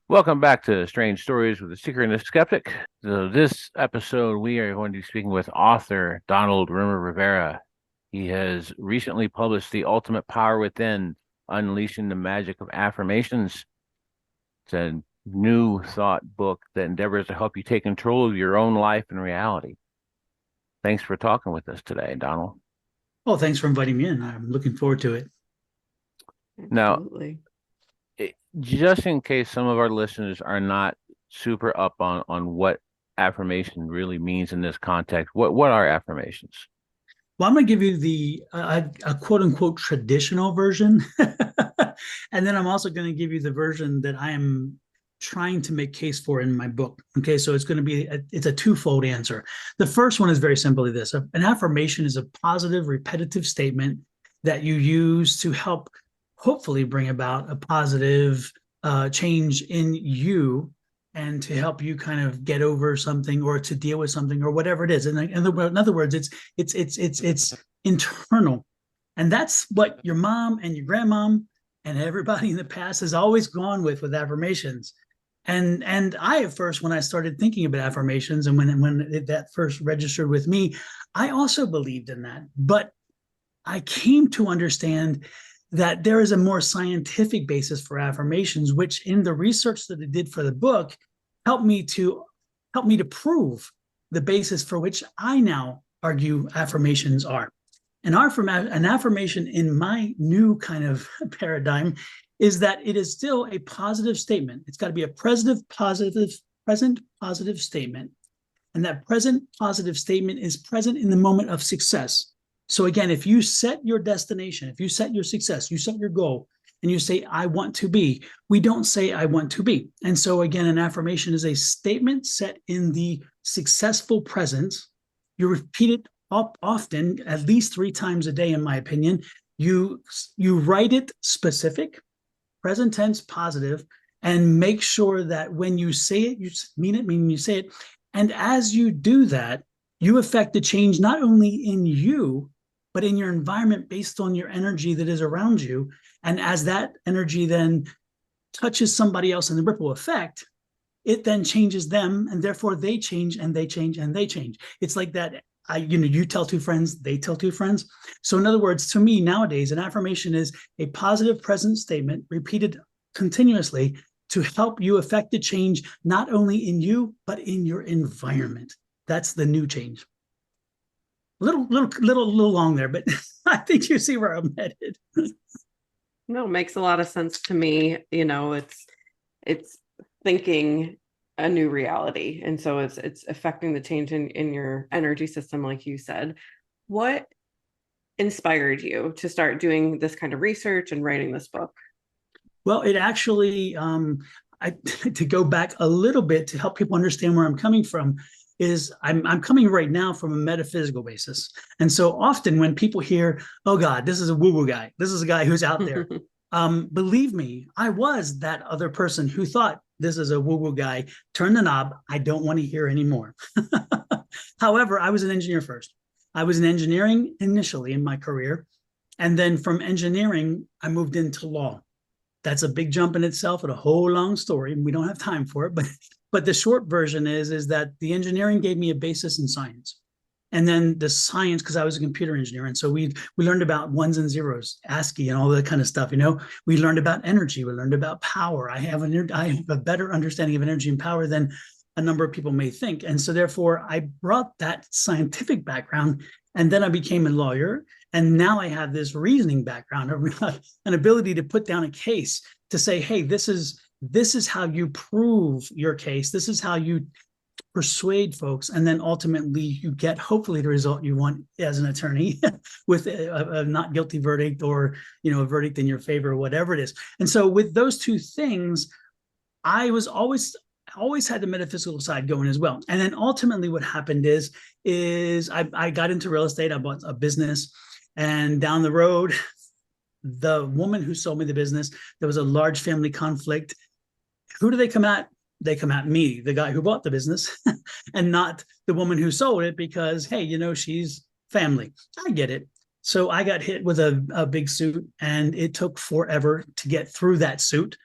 Welcome back to Strange Stories with the Seeker and the Skeptic. So this episode, we are going to be speaking with author Donald Rumer-Rivera. He has recently published The Ultimate Power Within, Unleashing the Magic of Affirmations. It's a new thought book that endeavors to help you take control of your own life and reality. Thanks for talking with us today, Donald. Oh, thanks for inviting me in. I'm looking forward to it. Now, Absolutely. just in case some of our listeners are not super up on what affirmation really means in this context, what are affirmations? Well, I'm going to give you the a quote unquote traditional version. And then I'm also going to give you the version that I am trying to make case for in my book. Okay, so it's going to be it's a twofold answer. The first one is very simply this: an affirmation is a positive, repetitive statement that you use to help hopefully bring about a positive change in you and to help you kind of get over something or to deal with something or whatever it is. And in other words, it's internal, and that's what your mom and your grandmom and everybody in the past has always gone with affirmations. And I at first, when I started thinking about affirmations and when that first registered with me, I also believed in that, but I came to understand that there is a more scientific basis for affirmations, which in the research that I did for the book helped me to prove the basis for which I now argue affirmations are. An affirmation in my new kind of paradigm is that it is still a positive statement. It's got to be a present positive statement. And that present positive statement is present in the moment of success. So again, if you set your destination, if you set your success, you set your goal, and you say, I want to be, we don't say, I want to be. And so again, an affirmation is a statement set in the successful present. You repeat it often, at least 3 times a day, in my opinion. You write it specific, present tense, positive, and make sure that when you say it, you mean it, meaning you say it. And as you do that, you affect the change not only in you, but in your environment based on your energy that is around you. And as that energy then touches somebody else in the ripple effect, it then changes them, and therefore they change and they change and they change. It's like that. You tell 2 friends, they tell 2 friends. So in other words, to me nowadays, an affirmation is a positive present statement repeated continuously to help you affect the change not only in you, but in your environment. That's the new change. Little long there, but I think you see where I'm headed. No, it makes a lot of sense to me. It's thinking a new reality. And so it's affecting the change in your energy system, like you said. What inspired you to start doing this kind of research and writing this book? Well, it actually, to go back a little bit to help people understand where I'm coming from, is I'm coming right now from a metaphysical basis. And so often when people hear, oh God, this is a woo-woo guy, this is a guy who's out there. Believe me, I was that other person who thought this is a woo-woo guy, turn the knob, I don't want to hear anymore. However, I was an engineer first. I was in engineering initially in my career. And then from engineering, I moved into law. That's a big jump in itself and a whole long story, and we don't have time for it. But the short version is that the engineering gave me a basis in science. And then the science, because I was a computer engineer. And so we learned about ones and zeros, ASCII, and all that kind of stuff. We learned about energy. We learned about power. I have a better understanding of energy and power than a number of people may think. And so therefore, I brought that scientific background, and then I became a lawyer. And now I have this reasoning background, an ability to put down a case to say, hey, this is how you prove your case. This is how you persuade folks. And then ultimately you get hopefully the result you want as an attorney with a not guilty verdict or, a verdict in your favor or whatever it is. And so with those 2 things, I was always had the metaphysical side going as well. And then ultimately what happened is I got into real estate. I bought a business, and down the road, the woman who sold me the business, there was a large family conflict. Who do they come at? They come at me, the guy who bought the business, and not the woman who sold it, because, hey, she's family. I get it. So I got hit with a big suit, and it took forever to get through that suit.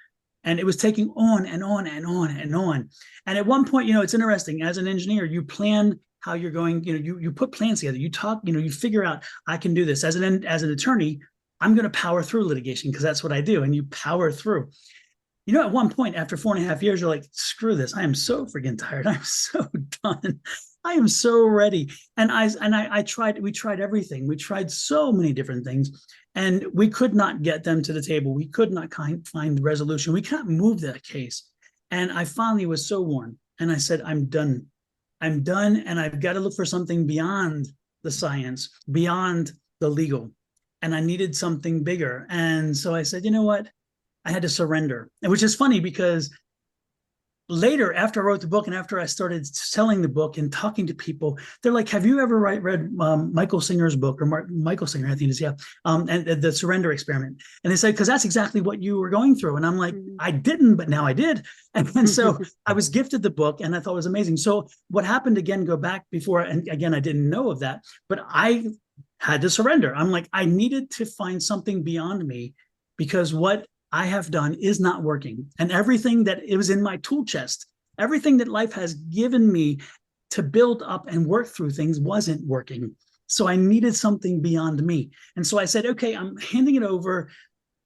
And it was taking on and on and on and on. And at one point, it's interesting, as an engineer, you plan how you're going, you put plans together, you talk, you figure out, I can do this. As an attorney, I'm going to power through litigation because that's what I do. And you power through. At one point, after 4.5 years, you're like, screw this. I am so freaking tired. I'm so done. I am so ready. And we tried everything. We tried so many different things, and we could not get them to the table. We could not find resolution. We can't move that case. And I finally was so worn. And I said, I'm done. I'm done. And I've got to look for something beyond the science, beyond the legal. And I needed something bigger. And so I said, you know what? I had to surrender, which is funny because later, after I wrote the book and after I started selling the book and talking to people, they're like, have you ever read Michael Singer's book, or Michael Singer, I think it is, yeah, and the Surrender Experiment? And they said, because that's exactly what you were going through. And I'm like, I didn't, but now I did. And so I was gifted the book and I thought it was amazing. So what happened, again, go back before, and again, I didn't know of that, but I had to surrender. I'm like, I needed to find something beyond me, because what I have done is not working. And everything that it was in my tool chest, everything that life has given me to build up and work through things wasn't working. So I needed something beyond me. And so I said, okay, I'm handing it over.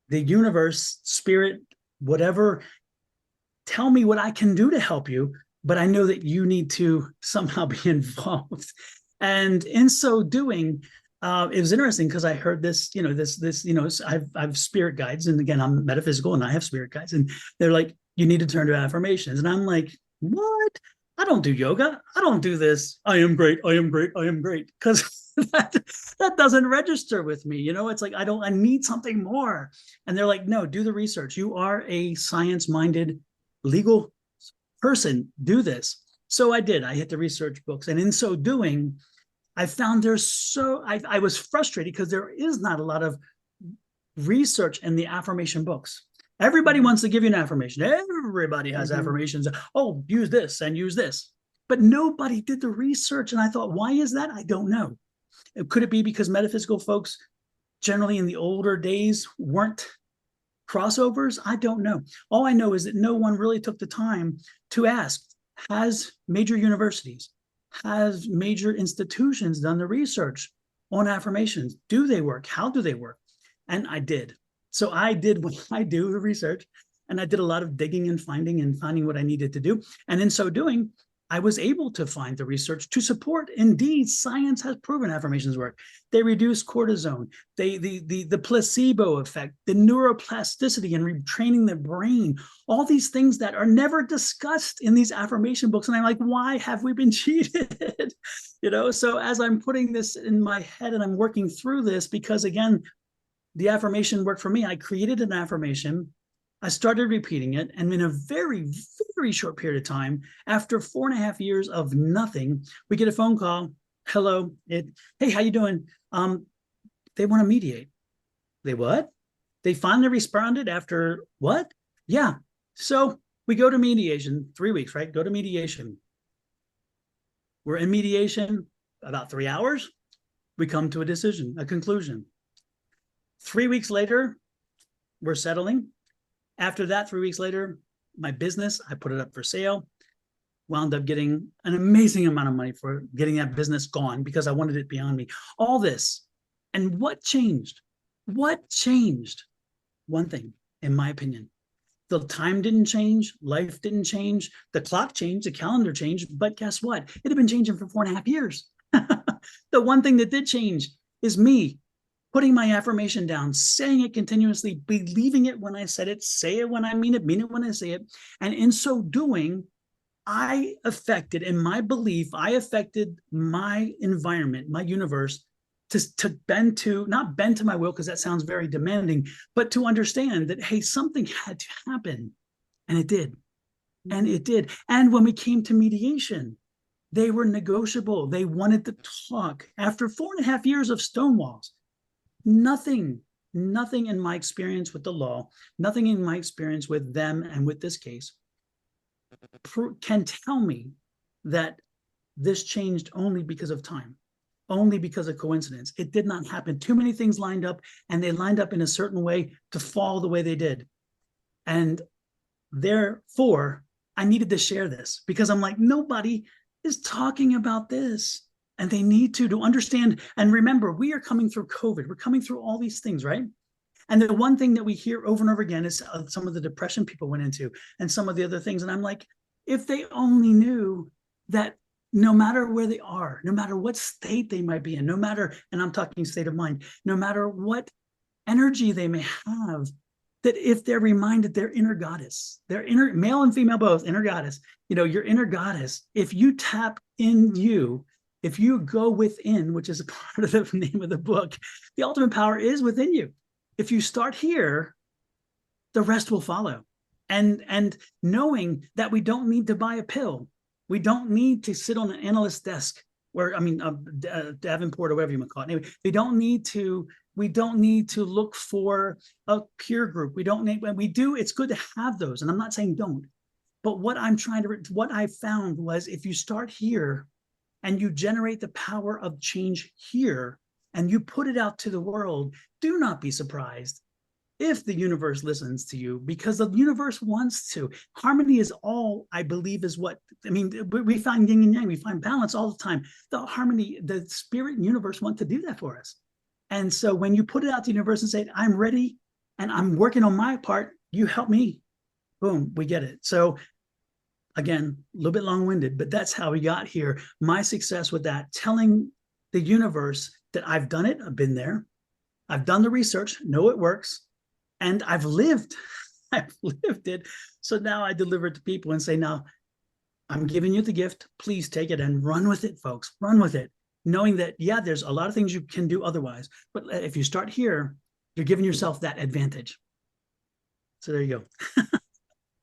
The universe, spirit, whatever, tell me what I can do to help you. But I know that you need to somehow be involved. And in so doing, it was interesting because I heard this, I've spirit guides, and again, I'm metaphysical and I have spirit guides, and they're like, you need to turn to affirmations. And I'm like, what? I don't do yoga. I don't do this. I am great. I am great. I am great. Because that doesn't register with me. It's like, I need something more. And they're like, no, do the research. You are a science-minded legal person. Do this. So I did. I hit the research books. And in so doing, I found I was frustrated because there is not a lot of research in the affirmation books. Everybody wants to give you an affirmation. Everybody has affirmations. Oh, use this and use this. But nobody did the research. And I thought, why is that? I don't know. Could it be because metaphysical folks generally in the older days weren't crossovers? I don't know. All I know is that no one really took the time to ask, has major universities, has major institutions done the research on affirmations? Do they work? How do they work? And I did. So I did what I do, the research, and I did a lot of digging and finding what I needed to do. And in so doing, I was able to find the research to support. Indeed, science has proven affirmations work. They reduce cortisone, the placebo effect, the neuroplasticity and retraining the brain, all these things that are never discussed in these affirmation books. And I'm like, why have we been cheated? So as I'm putting this in my head and I'm working through this, because again, the affirmation worked for me. I created an affirmation. I started repeating it. And in a very, very short period of time, after 4.5 years of nothing, we get a phone call. Hello. Hey, how you doing? They want to mediate. They what? They finally responded after what? Yeah. So we go to mediation, 3 weeks, right? Go to mediation. We're in mediation about 3 hours. We come to a decision, a conclusion. 3 weeks later, we're settling. After that, 3 weeks later, my business, I put it up for sale, wound up getting an amazing amount of money for getting that business gone because I wanted it beyond me. All this. And what changed? What changed? One thing, in my opinion. The time didn't change. Life didn't change. The clock changed. The calendar changed. But guess what? It had been changing for 4.5 years. The one thing that did change is me putting my affirmation down, saying it continuously, believing it when I said it, say it when I mean it when I say it. And in so doing, I affected, in my belief, I affected my environment, my universe, to bend to, not bend to my will, because that sounds very demanding, but to understand that, hey, something had to happen. And it did. And it did. And when we came to mediation, they were negotiable. They wanted to talk. After 4.5 years of stonewalls, nothing in my experience with the law, nothing in my experience with them and with this case can tell me that this changed only because of time, only because of coincidence. It did not happen. Too many things lined up, and they lined up in a certain way to fall the way they did. And therefore, I needed to share this because I'm like, nobody is talking about this. And they need to understand. And remember, we are coming through COVID. We're coming through all these things, right? And the one thing that we hear over and over again is some of the depression people went into and some of the other things. And I'm like, if they only knew that no matter where they are, no matter what state they might be in, no matter, and I'm talking state of mind, no matter what energy they may have, that if they're reminded their inner goddess, their inner male and female both, inner goddess, your inner goddess, if you tap in you, if you go within, which is a part of the name of the book, the ultimate power is within you. If you start here, the rest will follow. And knowing that we don't need to buy a pill. We don't need to sit on an analyst's desk Davenport or whatever you might call it. Anyway, we don't need to look for a peer group. When we do, it's good to have those. And I'm not saying don't, but what I found was if you start here and you generate the power of change here and you put it out to the world, do not be surprised if the universe listens to you, because the universe wants to. Harmony is all, I believe, is what, we find yin and yang, we find balance all the time. The harmony, the spirit and universe want to do that for us. And so when you put it out to the universe and say, I'm ready and I'm working on my part, you help me, boom, we get it. So again, a little bit long-winded, but that's how we got here. My success with that, telling the universe that I've done it, I've been there, I've done the research, know it works, and I've lived it. So now I deliver it to people and say, now I'm giving you the gift, please take it and run with it, folks, run with it. Knowing that, yeah, there's a lot of things you can do otherwise, but if you start here, you're giving yourself that advantage. So there you go.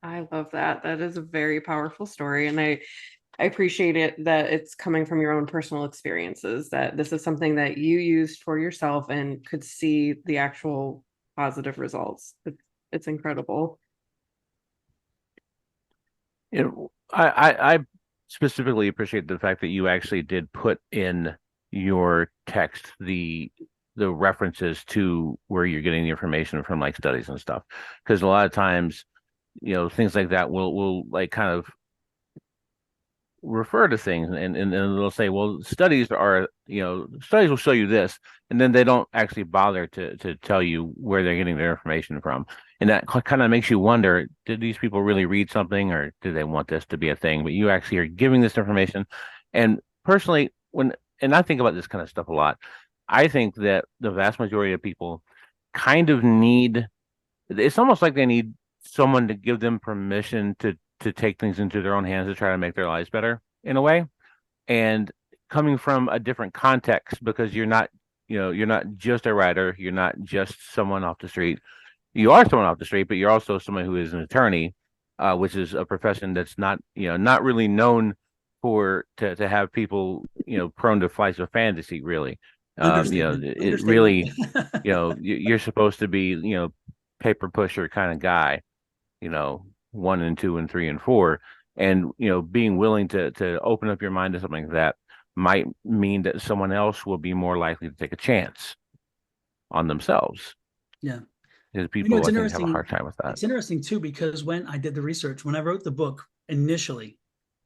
I love that. That is a very powerful story. And I appreciate it that it's coming from your own personal experiences, that this is something that you used for yourself and could see the actual positive results. It's incredible. I specifically appreciate the fact that you actually did put in your text the references to where you're getting the information from, like studies and stuff, because a lot of times things like that will like kind of refer to things and they'll say, well, studies will show you this, and then they don't actually bother to tell you where they're getting their information from. And that kind of makes you wonder, did these people really read something, or do they want this to be a thing? But you actually are giving this information. And personally, and I think about this kind of stuff a lot, I think that the vast majority of people kind of it's almost like they need someone to give them permission to take things into their own hands to try to make their lives better in a way. And coming from a different context, because you're not just a writer, you're not just someone off the street. You are someone off the street, but you're also someone who is an attorney, which is a profession that's not really known to have people, prone to flights of fantasy, really. It really, you're supposed to be, paper pusher kind of guy, 1 and 2 and 3 and 4, and being willing to open up your mind to something like that might mean that someone else will be more likely to take a chance on themselves. Yeah, because people I think have a hard time with that. It's interesting too, because when I did the research, when I wrote the book initially,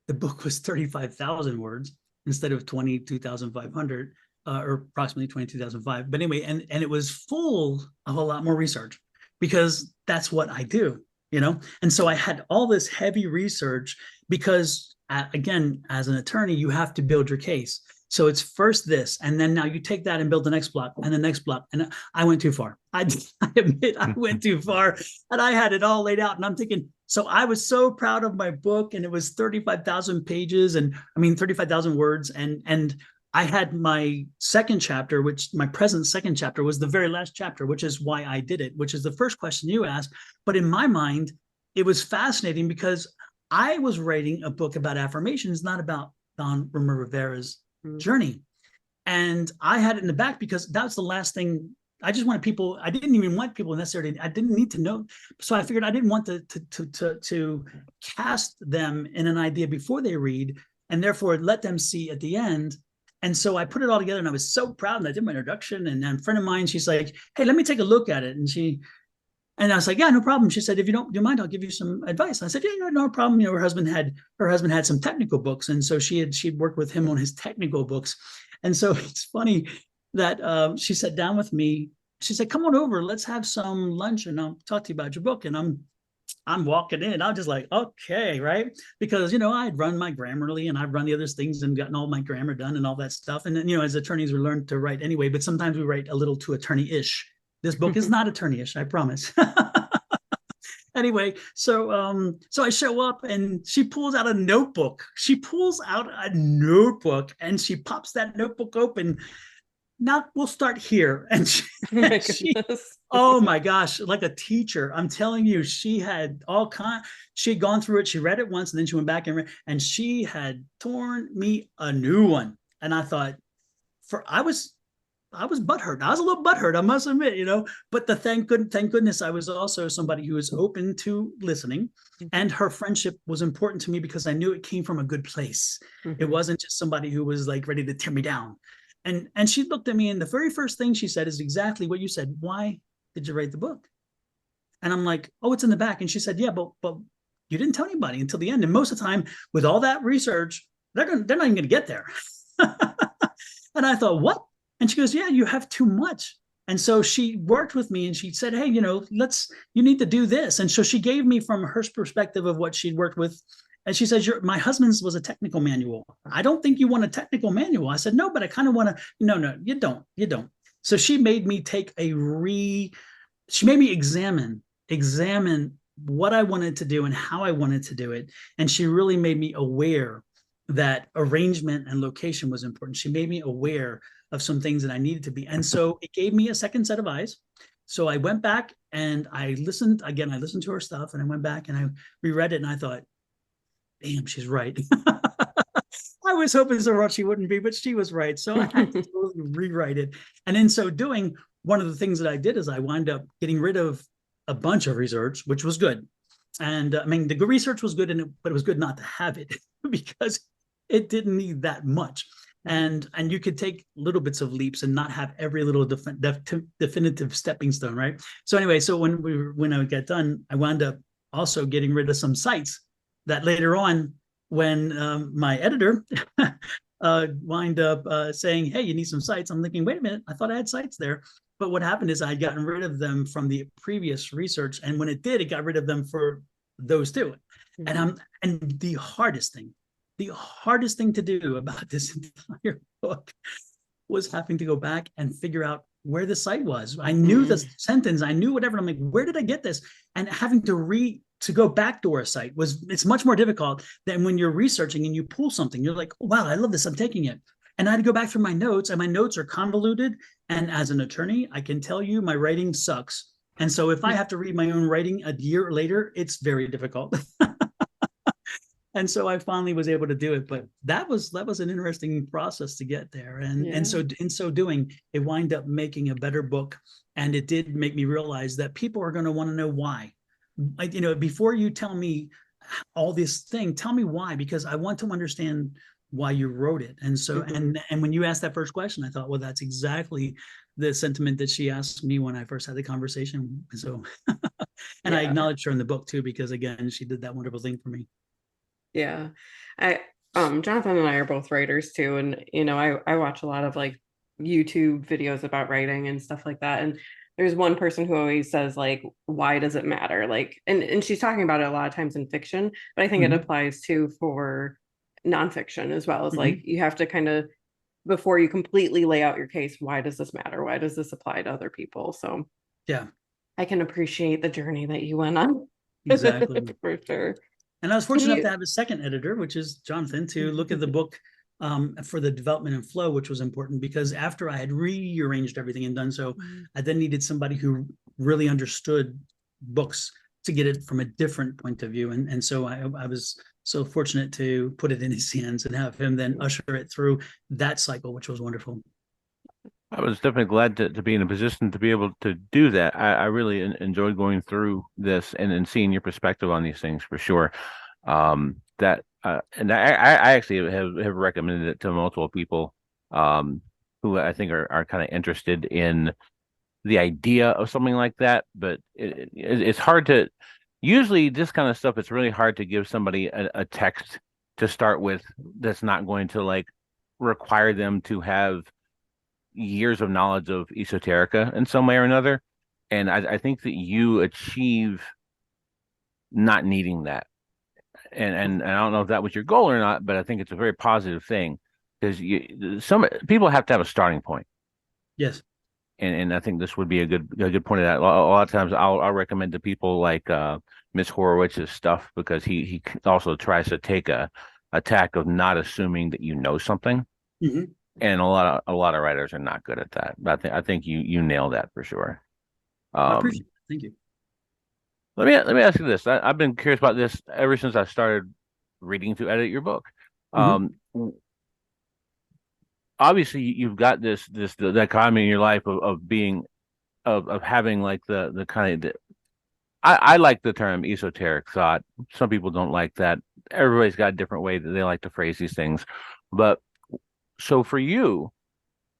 the book was 35,000 words instead of 22,500 or approximately 22,005. But anyway, and it was full of a lot more research, because that's what I do. And so I had all this heavy research because, again, as an attorney, you have to build your case. So it's first this, and then now you take that and build the next block and the next block. And I went too far. I admit I went too far, and I had it all laid out. And I'm thinking, so I was so proud of my book, and it was 35,000 pages, 35,000 words. And I had my second chapter, which my present second chapter was the very last chapter, which is why I did it, which is the first question you asked. But in my mind, it was fascinating because I was writing a book about affirmations, not about Don Rumer-Rivera's journey. And I had it in the back because that was the last thing. I just wanted people, I didn't even want people necessarily, I didn't need to know. So I figured I didn't want to cast them in an idea before they read, and therefore let them see at the end. And so I put it all together, and I was so proud, and I did my introduction, and then a friend of mine, she's like, hey, let me take a look at it. And And I was like, yeah, no problem. She said, if you don't, do you mind, I'll give you some advice. And I said, yeah, no problem. Her husband had some technical books. And so she'd worked with him on his technical books. And so it's funny that she sat down with me. She said, come on over, let's have some lunch and I'll talk to you about your book. And I'm walking in. I'm just like, okay, right? Because, I'd run my Grammarly and I've run the other things and gotten all my grammar done and all that stuff. And then, as attorneys, we learn to write anyway, but sometimes we write a little too attorney-ish. This book is not attorney-ish, I promise. Anyway, so I show up and she pulls out a notebook. She pulls out a notebook and she pops that notebook open. Now we'll start here. And oh my gosh, like a teacher. I'm telling you, she had gone through it. She read it once and then she went back and she had torn me a new one. And I thought, I was butthurt. I was a little butthurt, I must admit, but thank goodness I was also somebody who was open to listening. And her friendship was important to me because I knew it came from a good place. It wasn't just somebody who was like ready to tear me down. And she looked at me and the very first thing she said is exactly what you said. Why did you write the book? And I'm like, oh, it's in the back. And she said, yeah, but you didn't tell anybody until the end. And most of the time with all that research, they're not even going to get there. And I thought, what? And she goes, yeah, you have too much. And so she worked with me and she said, hey, you need to do this. And so she gave me from her perspective of what she'd worked with. And she says, my husband's was a technical manual. I don't think you want a technical manual. I said, no, but I kind of want to, no, you don't. So she made me she made me examine what I wanted to do and how I wanted to do it. And she really made me aware that arrangement and location was important. She made me aware of some things that I needed to be. And so it gave me a second set of eyes. So I went back and I listened to her stuff and I went back and I reread it and I thought, damn, she's right. I was hoping so she wouldn't be, but she was right. So I had to totally rewrite it. And in so doing, one of the things that I did is I wound up getting rid of a bunch of research, which was good. And the good research was good, but it was good not to have it because it didn't need that much. And you could take little bits of leaps and not have every little definitive stepping stone, right? So anyway, so when I got done, I wound up also getting rid of some sites that later on, when my editor wind up saying, hey, you need some sites, I'm thinking, wait a minute, I thought I had sites there. But what happened is I'd gotten rid of them from the previous research. And when it did, it got rid of them for those too. And the hardest thing to do about this entire book was having to go back and figure out where the site was. I knew the sentence, I knew whatever. I'm like, where did I get this? And having to go backdoor a site it's much more difficult than when you're researching and you pull something. You're like, oh, wow, I love this, I'm taking it. And I had to go back through my notes, and my notes are convoluted. And as an attorney, I can tell you my writing sucks. And so if I have to read my own writing a year later, it's very difficult. And so I finally was able to do it, but that was an interesting process to get there. And so in so doing, it wound up making a better book. And it did make me realize that people are going to want to know why. Before you tell me all this thing, tell me why, because I want to understand why you wrote it. And so, and when you asked that first question, I thought, well, that's exactly the sentiment that she asked me when I first had the conversation. So, and I acknowledged her in the book too, because again, she did that wonderful thing for me. Yeah. Jonathan and I are both writers too. And, I watch a lot of like YouTube videos about writing and stuff like that. And there's one person who always says like, why does it matter? Like, and she's talking about it a lot of times in fiction, but I think it applies too for nonfiction as well. As like, you have to kind of, before you completely lay out your case, why does this matter? Why does this apply to other people? So yeah, I can appreciate the journey that you went on. Exactly. For sure. And I was fortunate enough to have a second editor, which is Jonathan, to look at the book for the development and flow, which was important because after I had rearranged everything and done so, I then needed somebody who really understood books to get it from a different point of view. And so I was so fortunate to put it in his hands and have him then usher it through that cycle, which was wonderful. I was definitely glad to be in a position to be able to do that. I really enjoyed going through this and seeing your perspective on these things for sure. And I actually have recommended it to multiple people who I think are kind of interested in the idea of something like that, but it's hard to. Usually, this kind of stuff, it's really hard to give somebody a text to start with that's not going to like require them to have years of knowledge of esoterica in some way or another. And I think that you achieve not needing that. And I don't know if that was your goal or not, but I think it's a very positive thing because some people have to have a starting point. Yes. And I think this would be a good point of that. A lot of times I'll recommend to people like Miss Horowitz's stuff because he also tries to take a tack of not assuming that you know something. Hmm. And a lot of writers are not good at that. But I think you nail that for sure. I Um, appreciate it. Thank you. let me ask you this. I've been curious about this ever since I started reading to edit your book. Hmm. Obviously you've got this the dichotomy in your life of being of having like the kind of I like the term esoteric thought. Some people don't like that. Everybody's got a different way that they like to phrase these things. But so for you,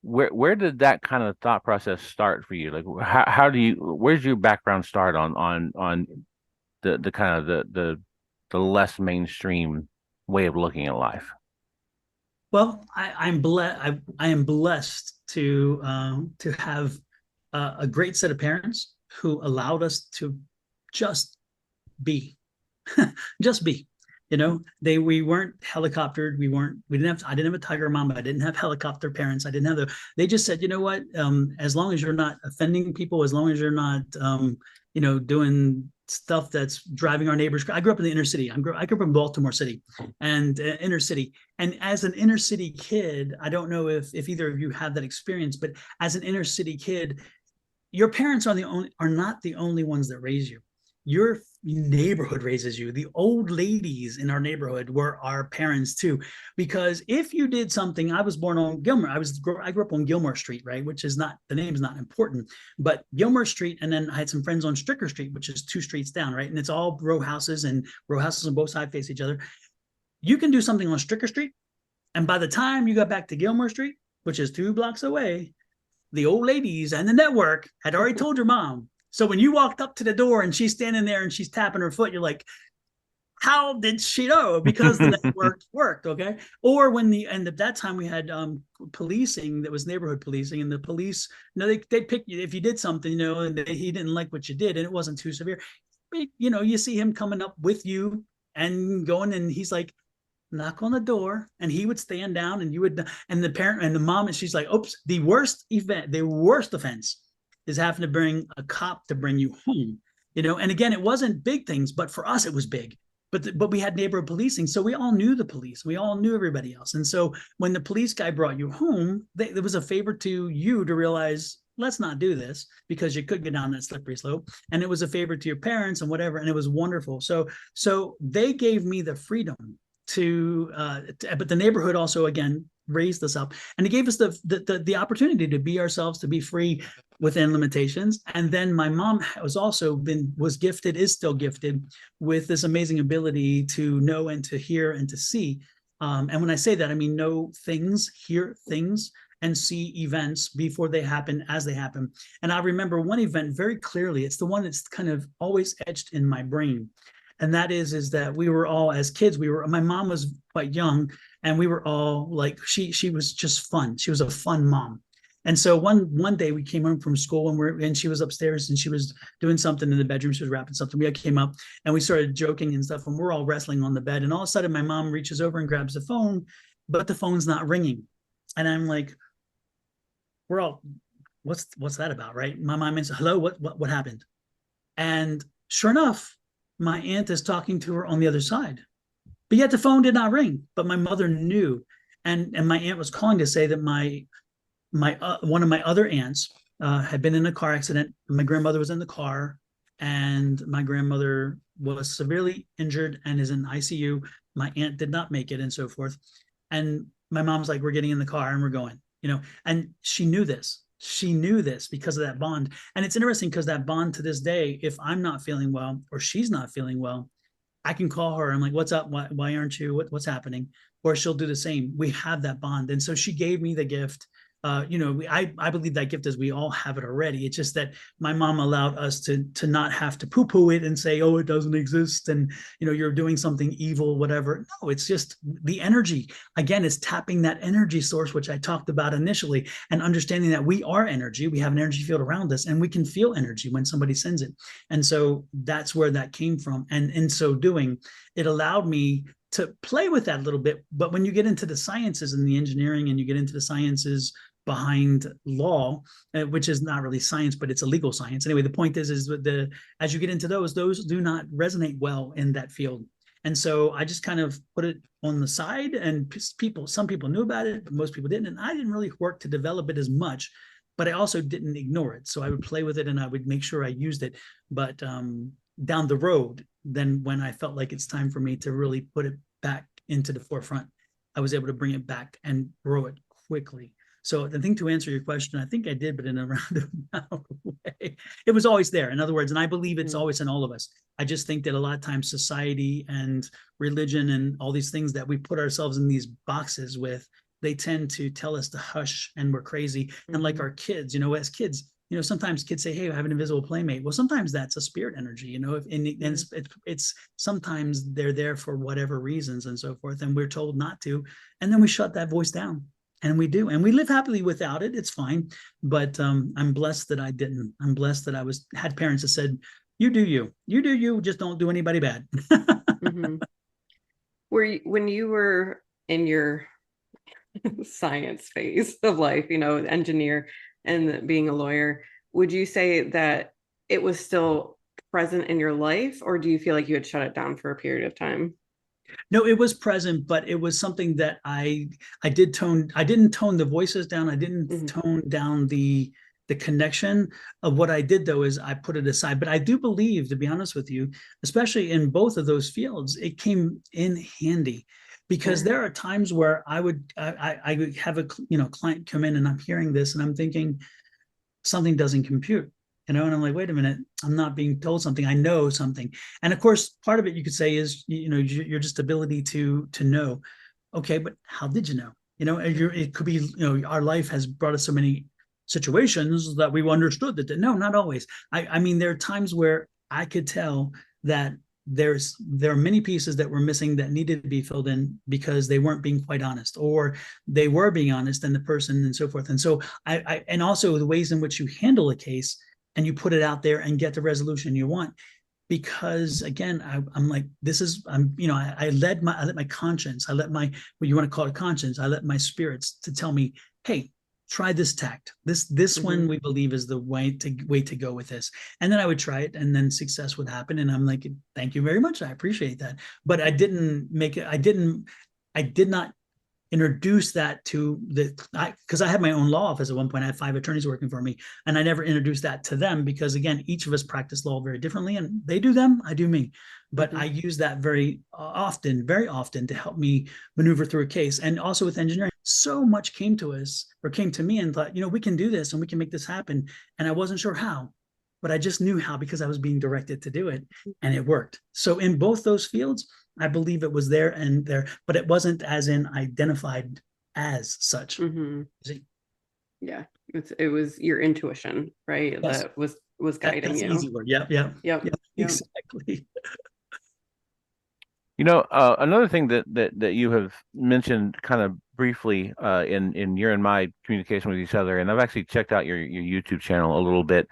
where did that kind of thought process start for you? Like how do you where's your background start on the kind of the less mainstream way of looking at life? Well, I'm blessed. I am blessed to have a great set of parents who allowed us to just be, just be. You know, we weren't helicoptered. We didn't have. I didn't have a tiger mom. I didn't have helicopter parents. I didn't have the. They just said, you know what? As long as you're not offending people, as long as you're not, doing stuff that's driving our neighbors. I grew up in the inner city. I grew up in Baltimore City, and inner city. And as an inner city kid, I don't know if either of you have that experience, but as an inner city kid, your parents are not the only ones that raise you. Your neighborhood raises you. The old ladies in our neighborhood were our parents too, because if you did something, I was born on Gilmore. I grew up on Gilmore Street, right, which is not, the name is not important, but Gilmore Street, and then I had some friends on Stricker Street, which is 2 streets down, right, and it's all row houses, and row houses on both sides face each other. You can do something on Stricker Street, and by the time you got back to Gilmore Street, which is 2 blocks away, the old ladies and the network had already told your mom. So when you walked up to the door and she's standing there and she's tapping her foot, you're like, how did she know? Because the network worked, okay? Or and at that time we had policing that was neighborhood policing, and the police, they'd pick you if you did something, and he didn't like what you did, and it wasn't too severe. You see him coming up with you and going, and he's like, knock on the door, and he would stand down, and you would, and the parent and the mom, and she's like, oops, the worst offense is having to bring a cop to bring you home. And again, it wasn't big things, but for us it was big. But we had neighborhood policing, so we all knew the police, we all knew everybody else. And so when the police guy brought you home, there was a favor to you to realize, let's not do this, because you could get down that slippery slope. And it was a favor to your parents and whatever, and it was wonderful. So they gave me the freedom but the neighborhood also, again, raised us up, and it gave us the opportunity to be ourselves, to be free within limitations. And then my mom was gifted, is still gifted with this amazing ability to know and to hear and to see. And when I say that, I mean know things, hear things, and see events before they happen, as they happen. And I remember one event very clearly. It's the one that's kind of always etched in my brain. And that is that we were all, as kids, my mom was quite young, and we were all like, she was just fun. She was a fun mom. And so one day we came home from school, and she was upstairs, and she was doing something in the bedroom. She was wrapping something. We came up and we started joking and stuff, and we're all wrestling on the bed. And all of a sudden my mom reaches over and grabs the phone, but the phone's not ringing. And I'm like, we're all, what's that about? Right. My mom says, hello, what happened? And sure enough, my aunt is talking to her on the other side, but yet the phone did not ring. But my mother knew, and my aunt was calling to say that my one of my other aunts had been in a car accident. My grandmother was in the car, and my grandmother was severely injured and is in ICU. My aunt did not make it, and so forth. And my mom's like, we're getting in the car and we're going, and she knew this. She knew this because of that bond. And it's interesting because that bond to this day, if I'm not feeling well or she's not feeling well, I can call her. I'm like, what's up? Why aren't you? What's happening? Or she'll do the same. We have that bond. And so she gave me the gift I believe that gift is we all have it already. It's just that my mom allowed us to not have to poo-poo it and say, oh, it doesn't exist, and you're doing something evil, whatever. No, it's just the energy. Again, it's tapping that energy source, which I talked about initially, and understanding that we are energy. We have an energy field around us, and we can feel energy when somebody sends it. And so that's where that came from. And in so doing, it allowed me to play with that a little bit. But when you get into the sciences and the engineering, and you get into the sciences behind law, which is not really science, but it's a legal science. Anyway, the point is that as you get into those do not resonate well in that field. And so I just kind of put it on the side, and some people knew about it, but most people didn't. And I didn't really work to develop it as much, but I also didn't ignore it. So I would play with it, and I would make sure I used it. But down the road, then when I felt like it's time for me to really put it back into the forefront, I was able to bring it back and grow it quickly. So I think, to answer your question, I think I did, but in a roundabout way. It was always there, in other words, and I believe it's always in all of us. I just think that a lot of times society and religion and all these things that we put ourselves in these boxes with, they tend to tell us to hush and we're crazy. And like our kids, as kids, sometimes kids say, hey, I have an invisible playmate. Well, sometimes that's a spirit energy, and it's sometimes they're there for whatever reasons and so forth. And we're told not to. And then we shut that voice down. And we do, and we live happily without it. It's fine, but I'm blessed that I didn't. I'm blessed that I had parents that said, "You do you, just don't do anybody bad." Mm-hmm. When you were in your science phase of life, engineer and being a lawyer, would you say that it was still present in your life, or do you feel like you had shut it down for a period of time? No, it was present, but it was something that I didn't tone the voices down. I didn't tone down the connection of what I did, though, is I put it aside. But I do believe, to be honest with you, especially in both of those fields, it came in handy, because there are times where I would have a client come in, and I'm hearing this and I'm thinking something doesn't compute. And I'm like, wait a minute, I'm not being told something. I know something. And of course, part of it you could say is, your just ability to know. Okay, but how did you know? It could be, our life has brought us so many situations that we've understood that. No, not always. I mean, there are times where I could tell that there are many pieces that were missing that needed to be filled in, because they weren't being quite honest, or they were being honest, and the person, and so forth. And so and also the ways in which you handle a case, and you put it out there and get the resolution you want. Because again, I'm like, I let my conscience, I let my, what you want to call it, conscience, I let my spirits to tell me, hey, try this tact. This one we believe is the way to go with this. And then I would try it, and then success would happen. And I'm like, thank you very much, I appreciate that. But I did not introduce that to because I had my own law office at one point. I had 5 attorneys working for me, and I never introduced that to them, because again, each of us practice law very differently, and they do them, I do me. But I use that very often to help me maneuver through a case. And also with engineering, so much came to me and thought, we can do this and we can make this happen. And I wasn't sure how, but I just knew how, because I was being directed to do it, and it worked. So in both those fields, I believe it was there, but it wasn't as in identified as such. Yeah, it was your intuition, right? Yes. That was guiding you. Easy word. Yep. Exactly. Another thing that you have mentioned kind of briefly in your and my communication with each other, and I've actually checked out your YouTube channel a little bit.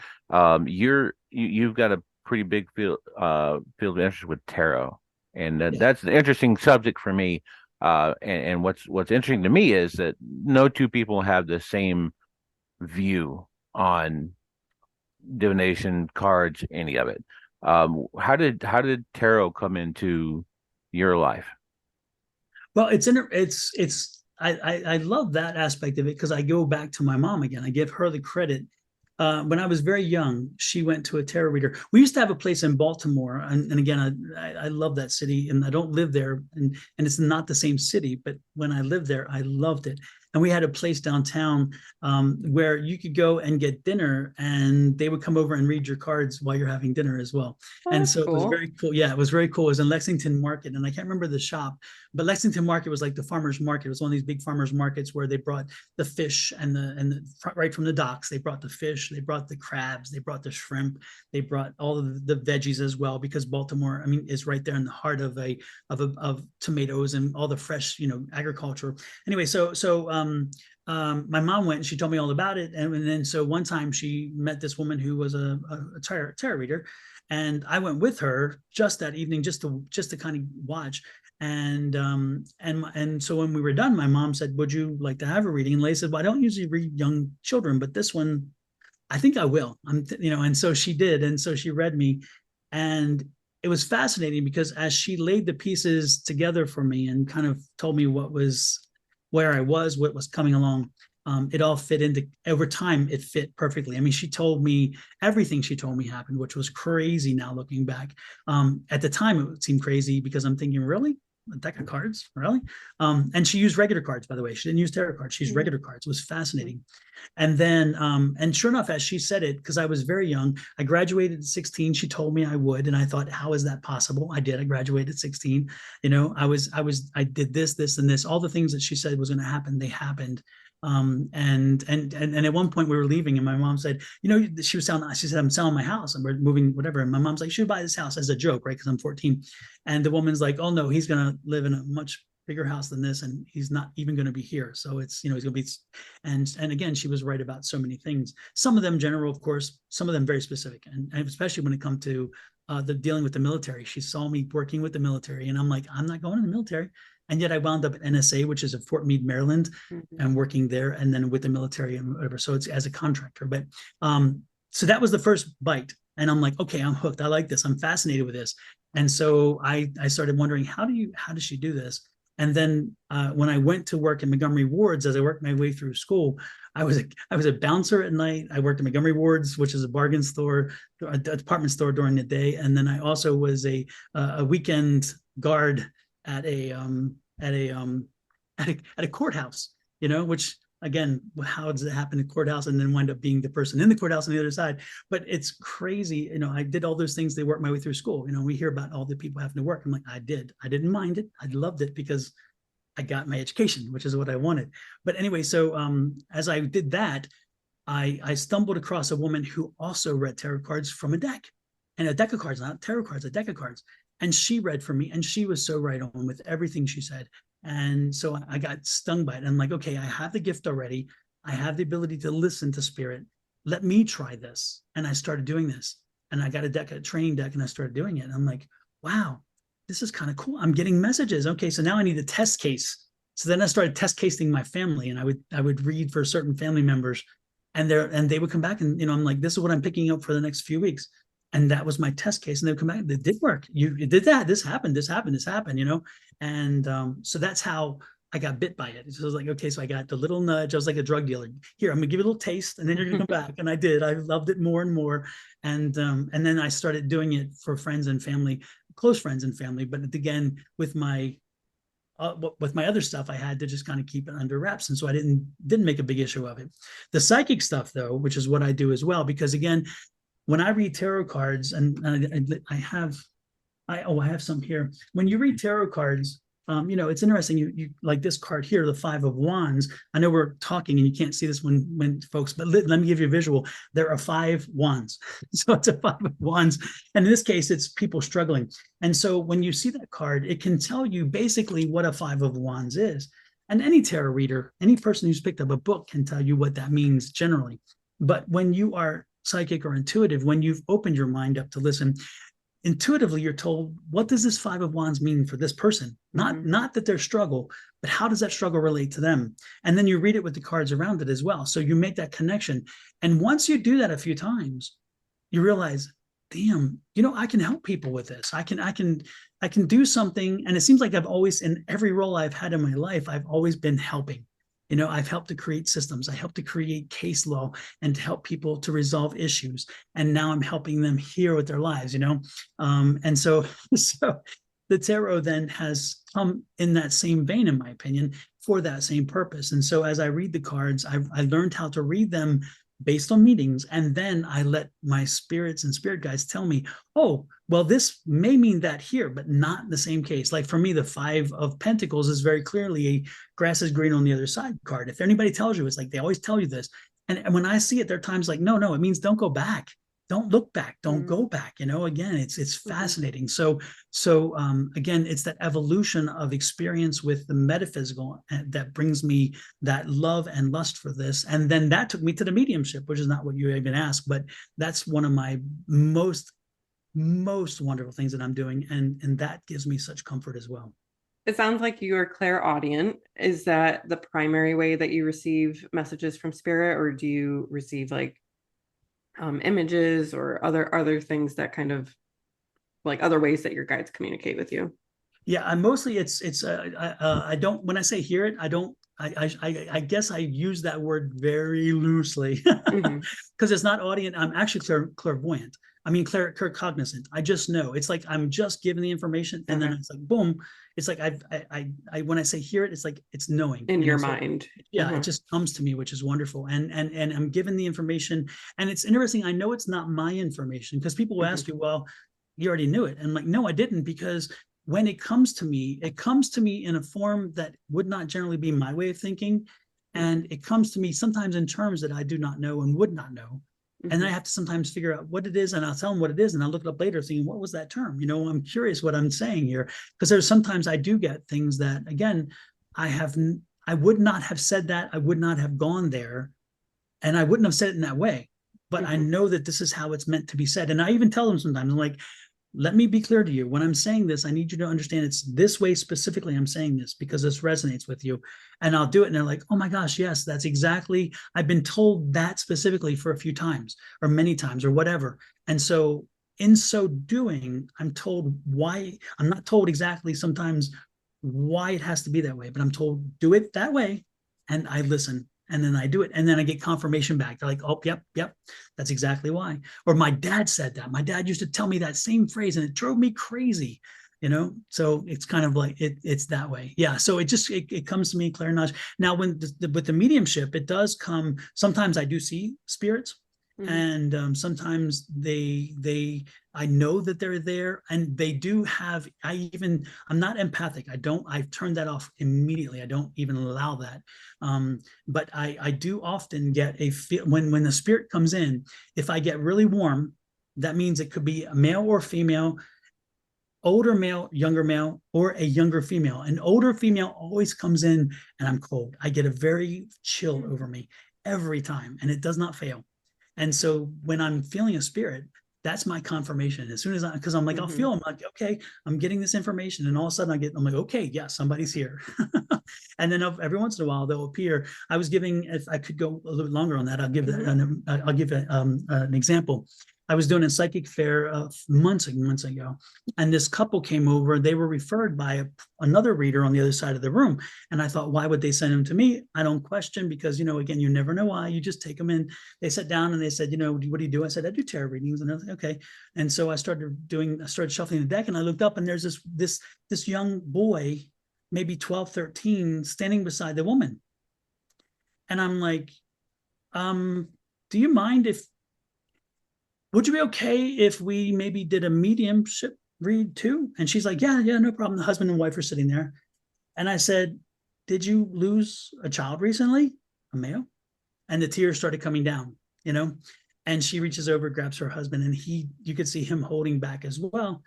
You've got a pretty big field of interest with tarot, and that's an interesting subject for me. And what's interesting to me is that no two people have the same view on divination, cards, any of it. How did tarot come into your life? Well, I love that aspect of it, because I go back to my mom again. I give her the credit. When I was very young, she went to a tarot reader. We used to have a place in Baltimore, and again, I love that city, and I don't live there, and it's not the same city, but when I lived there, I loved it. and we had a place downtown where you could go and get dinner, and they would come over and read your cards while you're having dinner as well. Oh, And that's so it was cool. very cool. Yeah, it was very cool. It was in Lexington Market, and I can't remember the shop, but Lexington Market was like the farmers market. It was one of these big farmers markets where they brought the fish and the right from the docks. They brought the fish, they brought the crabs, they brought the shrimp, they brought all of the veggies as well, because Baltimore, I mean, is right there in the heart of tomatoes and all the fresh, agriculture. Anyway, my mom went and she told me all about it, and then so one time she met this woman who was a tarot reader, and I went with her just that evening, just to kind of watch. And so when we were done, my mom said, "Would you like to have a reading?" And Leigh said, "Well, I don't usually read young children, but this one, I think I will." And so she did, and so she read me, and it was fascinating because as she laid the pieces together for me and kind of told me where I was, what was coming along, it all fit into, over time, it fit perfectly. I mean, she told me everything she told me happened, which was crazy now looking back. At the time, it seemed crazy because I'm thinking, really? A deck of cards, really? And she used regular cards, by the way. She didn't use tarot cards. She used regular cards. It was fascinating. And then, and sure enough, as she said it, because I was very young, I graduated at 16. She told me I would, and I thought, how is that possible? I did. I graduated at 16. I did this, and this. All the things that she said was going to happen, they happened. And at one point we were leaving, and my mom said, she said, "I'm selling my house and we're moving, whatever." And my mom's like, "You should buy this house," as a joke, right? Because I'm 14. And the woman's like, "Oh no, he's gonna live in a much bigger house than this, and he's not even going to be here. So it's, he's going to be," and again, she was right about so many things. Some of them general, of course, some of them very specific. And especially when it comes to the dealing with the military. She saw me working with the military, and I'm like, I'm not going to the military. And yet I wound up at NSA, which is at Fort Meade, Maryland, and working there, and then with the military and whatever. So it's as a contractor. But so that was the first bite. And I'm like, okay, I'm hooked. I like this. I'm fascinated with this. And so I started wondering, how does she do this? And then when I went to work in Montgomery Wards, as I worked my way through school, I was a bouncer at night. I worked at Montgomery Wards, which is a bargain store, a department store during the day. And then I also was a weekend guard at a courthouse, which, again, how does it happen in courthouse and then wind up being the person in the courthouse on the other side? But it's crazy. I did all those things. They worked my way through school. We hear about all the people having to work. I'm like, I didn't mind it. I loved it because I got my education, which is what I wanted. But anyway, so as I did that, I stumbled across a woman who also read tarot cards from a deck, and a deck of cards, not tarot cards, a deck of cards. And she read for me, and she was so right on with everything she said. And so I got stung by it. I'm like, okay, I have the gift already. I have the ability to listen to spirit. Let me try this. And I started doing this. And I got a training deck, and I started doing it. And I'm like, wow, this is kind of cool. I'm getting messages. Okay, so now I need a test case. So then I started test casing my family, and I would read for certain family members, and they would come back, and I'm like, this is what I'm picking up for the next few weeks. And that was my test case. And they'd come back. It did work. You did that. This happened. And so that's how I got bit by it. So I was like, okay, so I got the little nudge. I was like a drug dealer. Here, I'm gonna give you a little taste, and then you're gonna come back. And I did. I loved it more and more. And then I started doing it for friends and family, close friends and family. But again, with my other stuff, I had to just kind of keep it under wraps. And so I didn't make a big issue of it. The psychic stuff, though, which is what I do as well, because again, when I read tarot cards, and I have some here. When you read tarot cards, it's interesting. You like this card here, the Five of Wands. I know we're talking and you can't see this when folks, but let me give you a visual. There are 5 wands, so it's a 5 of Wands, and in this case, it's people struggling. And so when you see that card, it can tell you basically what a 5 of Wands is. And any tarot reader, any person who's picked up a book, can tell you what that means generally. But when you are psychic or intuitive, when you've opened your mind up to listen, intuitively you're told, what does this 5 of Wands mean for this person? Not that their struggle, but how does that struggle relate to them? And then you read it with the cards around it as well. So you make that connection. And once you do that a few times, you realize, damn, I can help people with this. I can do something. And it seems like I've always, in every role I've had in my life, I've always been helping. I've helped to create systems. I helped to create case law and to help people to resolve issues. And now I'm helping them here with their lives, and so the tarot then has come in that same vein, in my opinion, for that same purpose. And so as I read the cards, I learned how to read them based on meetings. And then I let my spirits and spirit guides tell me, oh, well, this may mean that here, but not in the same case. Like for me, the 5 of Pentacles is very clearly a grass is green on the other side card. If anybody tells you, it's like they always tell you this. And when I see it, there are times like, no, it means don't go back. Don't look back. Don't go back. Again, it's fascinating. So again, it's that evolution of experience with the metaphysical that brings me that love and lust for this. And then that took me to the mediumship, which is not what you even asked, but that's one of my most wonderful things that I'm doing. And that gives me such comfort as well. It sounds like you're clairaudient. Is that the primary way that you receive messages from spirit, or do you receive like images or other things that kind of like other ways that your guides communicate with you? Yeah, I mostly I don't, when I say hear it, I guess I use that word very loosely because it's not audient. I'm actually clairvoyant. I mean, claircognizant. I just know. It's like I'm just given the information, and then it's like boom. It's like I when I say hear it, it's like it's knowing in your mind. Yeah, it just comes to me, which is wonderful. And I'm given the information, and it's interesting. I know it's not my information because people will ask you, well, you already knew it, and I'm like, no, I didn't, because when it comes to me in a form that would not generally be my way of thinking, and it comes to me sometimes in terms that I do not know and would not know. And I have to sometimes figure out what it is, and I'll tell them what it is, and I'll look it up later thinking, what was that term? I'm curious what I'm saying here, because there's sometimes I do get things that, again, I would not have said that, I would not have gone there, and I wouldn't have said it in that way, but I know that this is how it's meant to be said. And I even tell them sometimes, I'm like, let me be clear to you. When I'm saying this, I need you to understand it's this way specifically. I'm saying this because this resonates with you. And I'll do it. And they're like, oh my gosh, yes, that's exactly. I've been told that specifically for a few times or many times or whatever. And so in so doing, I'm told why. I'm not told exactly sometimes why it has to be that way, but I'm told do it that way. And I listen. And then I do it. And then I get confirmation back. They're like, oh, yep, that's exactly why. Or my dad said that. My dad used to tell me that same phrase and it drove me crazy, So it's kind of like, it's that way. Yeah. So it comes to me, clairnauge. Now, with the mediumship, it does come, sometimes I do see spirits. And sometimes I know that they're there, and they do have, I'm not empathic. I've turned that off immediately. I don't even allow that. But I do often get a feel when the spirit comes in, if I get really warm, that means it could be a male or female, older male, younger male, or a younger female. An older female always comes in and I'm cold. I get a very chill over me every time, and it does not fail. And so when I'm feeling a spirit, that's my confirmation. As soon as because I'm like, I'll feel, I'm like, okay, I'm getting this information. And all of a sudden I'm like, okay, yeah, somebody's here. And then every once in a while they'll appear. I was giving, if I could go a little longer on that, I'll give that, I'll give an example. I was doing a psychic fair months ago, and this couple came over. They were referred by another reader on the other side of the room. And I thought, why would they send them to me? I don't question, because, again, you never know why. You just take them in. They sat down and they said, what do you do? I said, I do tarot readings. And I was like, okay. And so I started shuffling the deck, and I looked up, and there's this young boy, maybe 12, 13, standing beside the woman. And I'm like, do you mind would you be okay if we maybe did a mediumship read too? And she's like, yeah, no problem. The husband and wife are sitting there. And I said, did you lose a child recently? A male? And the tears started coming down, and she reaches over, grabs her husband, and you could see him holding back as well.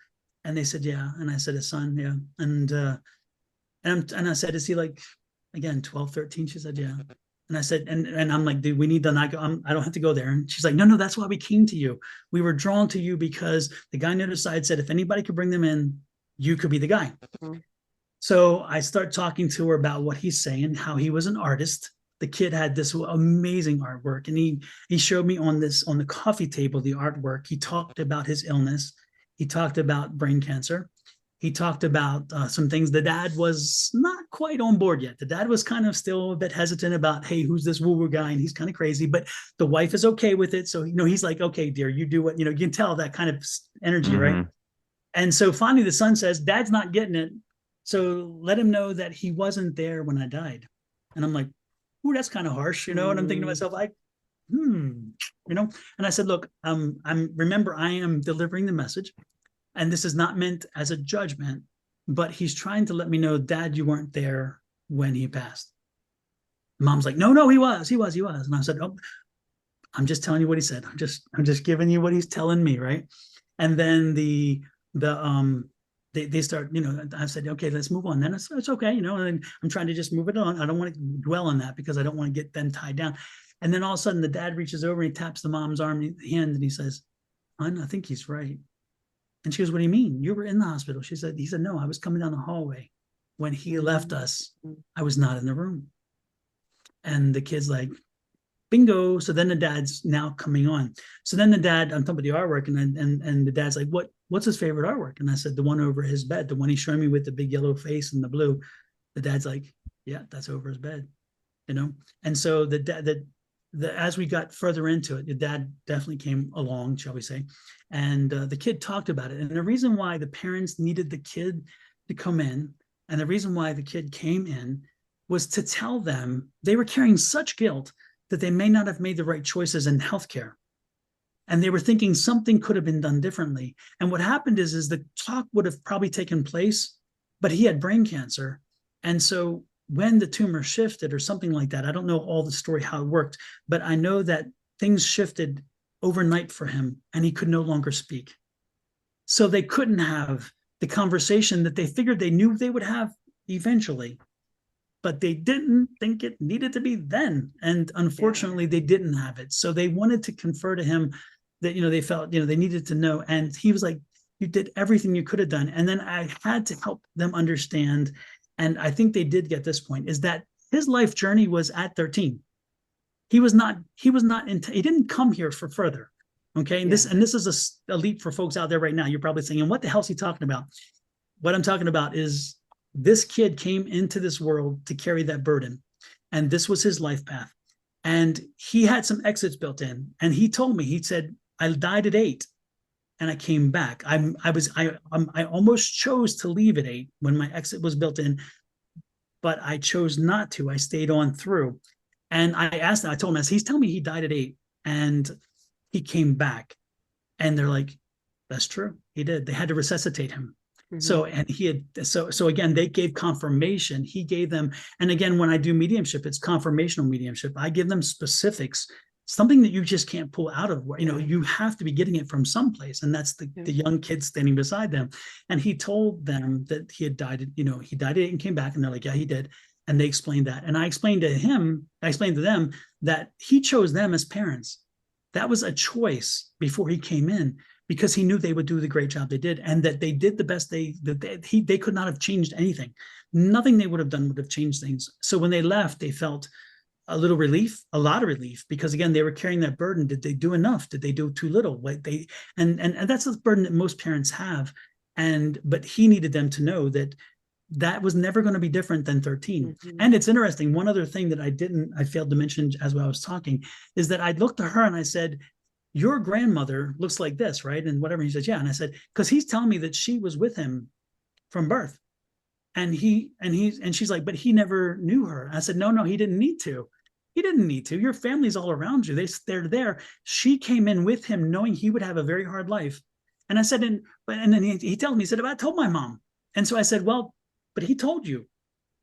And they said, yeah. And I said, his son, yeah. And I said, is he like, again, 12, 13? She said, yeah. And I said, and I'm like, dude, we need to not go. I don't have to go there. And she's like, no, that's why we came to you. We were drawn to you because the guy on the other side said, if anybody could bring them in, you could be the guy. So I start talking to her about what he's saying, how he was an artist. The kid had this amazing artwork, and he showed me on the coffee table, the artwork. He talked about his illness. He talked about brain cancer. He talked about some things. The dad was not quite on board yet. The dad was kind of still a bit hesitant about, hey, who's this woo-woo guy? And he's kind of crazy, but the wife is okay with it. So, he's like, okay, dear, you do what, you can tell that kind of energy, right? And so finally the son says, Dad's not getting it. So let him know that he wasn't there when I died. And I'm like, ooh, that's kind of harsh, you know? And I'm thinking to myself, like, you know? And I said, look, remember, I am delivering the message, and this is not meant as a judgment, but he's trying to let me know, Dad, you weren't there when he passed. Mom's like, no, he was. And I said, oh, I'm just telling you what he said. I'm just giving you what he's telling me, right? And then they start, you know, I said, okay, let's move on. Then it's okay, you know, and I'm trying to just move it on. I don't want to dwell on that because I don't want to get them tied down. And then all of a sudden the dad reaches over and he taps the mom's arm hand and he says, I think he's right. And she goes, what do you mean? You were in the hospital. He said, no, I was coming down the hallway. When he left us, I was not in the room. And the kid's like, bingo. So then the dad's now coming on. So then the dad, I'm talking about the artwork, and the dad's like, what's his favorite artwork? And I said, the one over his bed, the one he's showing me with the big yellow face and the blue. The dad's like, yeah, that's over his bed, you know? And so as we got further into it, the dad definitely came along, shall we say, and the kid talked about it. And the reason why the parents needed the kid to come in, and the reason why the kid came in, was to tell them they were carrying such guilt that they may not have made the right choices in healthcare. And they were thinking something could have been done differently. And what happened is the talk would have probably taken place, but he had brain cancer. And so when the tumor shifted or something like that, I don't know all the story, how it worked, but I know that things shifted overnight for him and he could no longer speak. So they couldn't have the conversation that they figured they knew they would have eventually, but they didn't think it needed to be then. And unfortunately, they didn't have it. So they wanted to confer to him that, you know, they felt, you know, they needed to know. And he was like, you did everything you could have done. And then I had to help them understand. And I think they did get this point, is that his life journey was at 13. He didn't come here for further. Okay. And this is a leap for folks out there right now. You're probably saying, what the hell is he talking about? What I'm talking about is, this kid came into this world to carry that burden, and this was his life path. And he had some exits built in. And he told me, he said, I died at 8 and I came back. I almost chose to leave at 8 when my exit was built in, but I chose not to. I stayed on through. And I asked him, I told him, he's telling me he died at 8 and he came back. And they're like, that's true. He did. They had to resuscitate him. So, and he had, so again, they gave confirmation. He gave them, and again, when I do mediumship, it's confirmational mediumship. I give them specifics, something that you just can't pull out of, you know, you have to be getting it from someplace. And that's the young kid standing beside them. And he told them that he had died, you know, he died at 8 and came back. And they're like, yeah, he did. And they explained that. And I explained to them that he chose them as parents. That was a choice before he came in, because he knew they would do the great job they did, and that they did the best they could not have changed anything. Nothing they would have done would have changed things. So when they left, they felt a little relief, a lot of relief, because again, they were carrying that burden. Did they do enough? Did they do too little? And that's the burden that most parents have. But he needed them to know that was never going to be different than 13. And it's interesting. One other thing that I failed to mention as I was talking is that I looked at her and I said, your grandmother looks like this, right? And whatever. He said, yeah. And I said, because he's telling me that she was with him from birth. And she's like, but he never knew her. I said, no, he didn't need to. He didn't need to. Your family's all around you. They're there. She came in with him knowing he would have a very hard life. And I said, and then he told me, he said, I told my mom. And so I said, well, but he told you.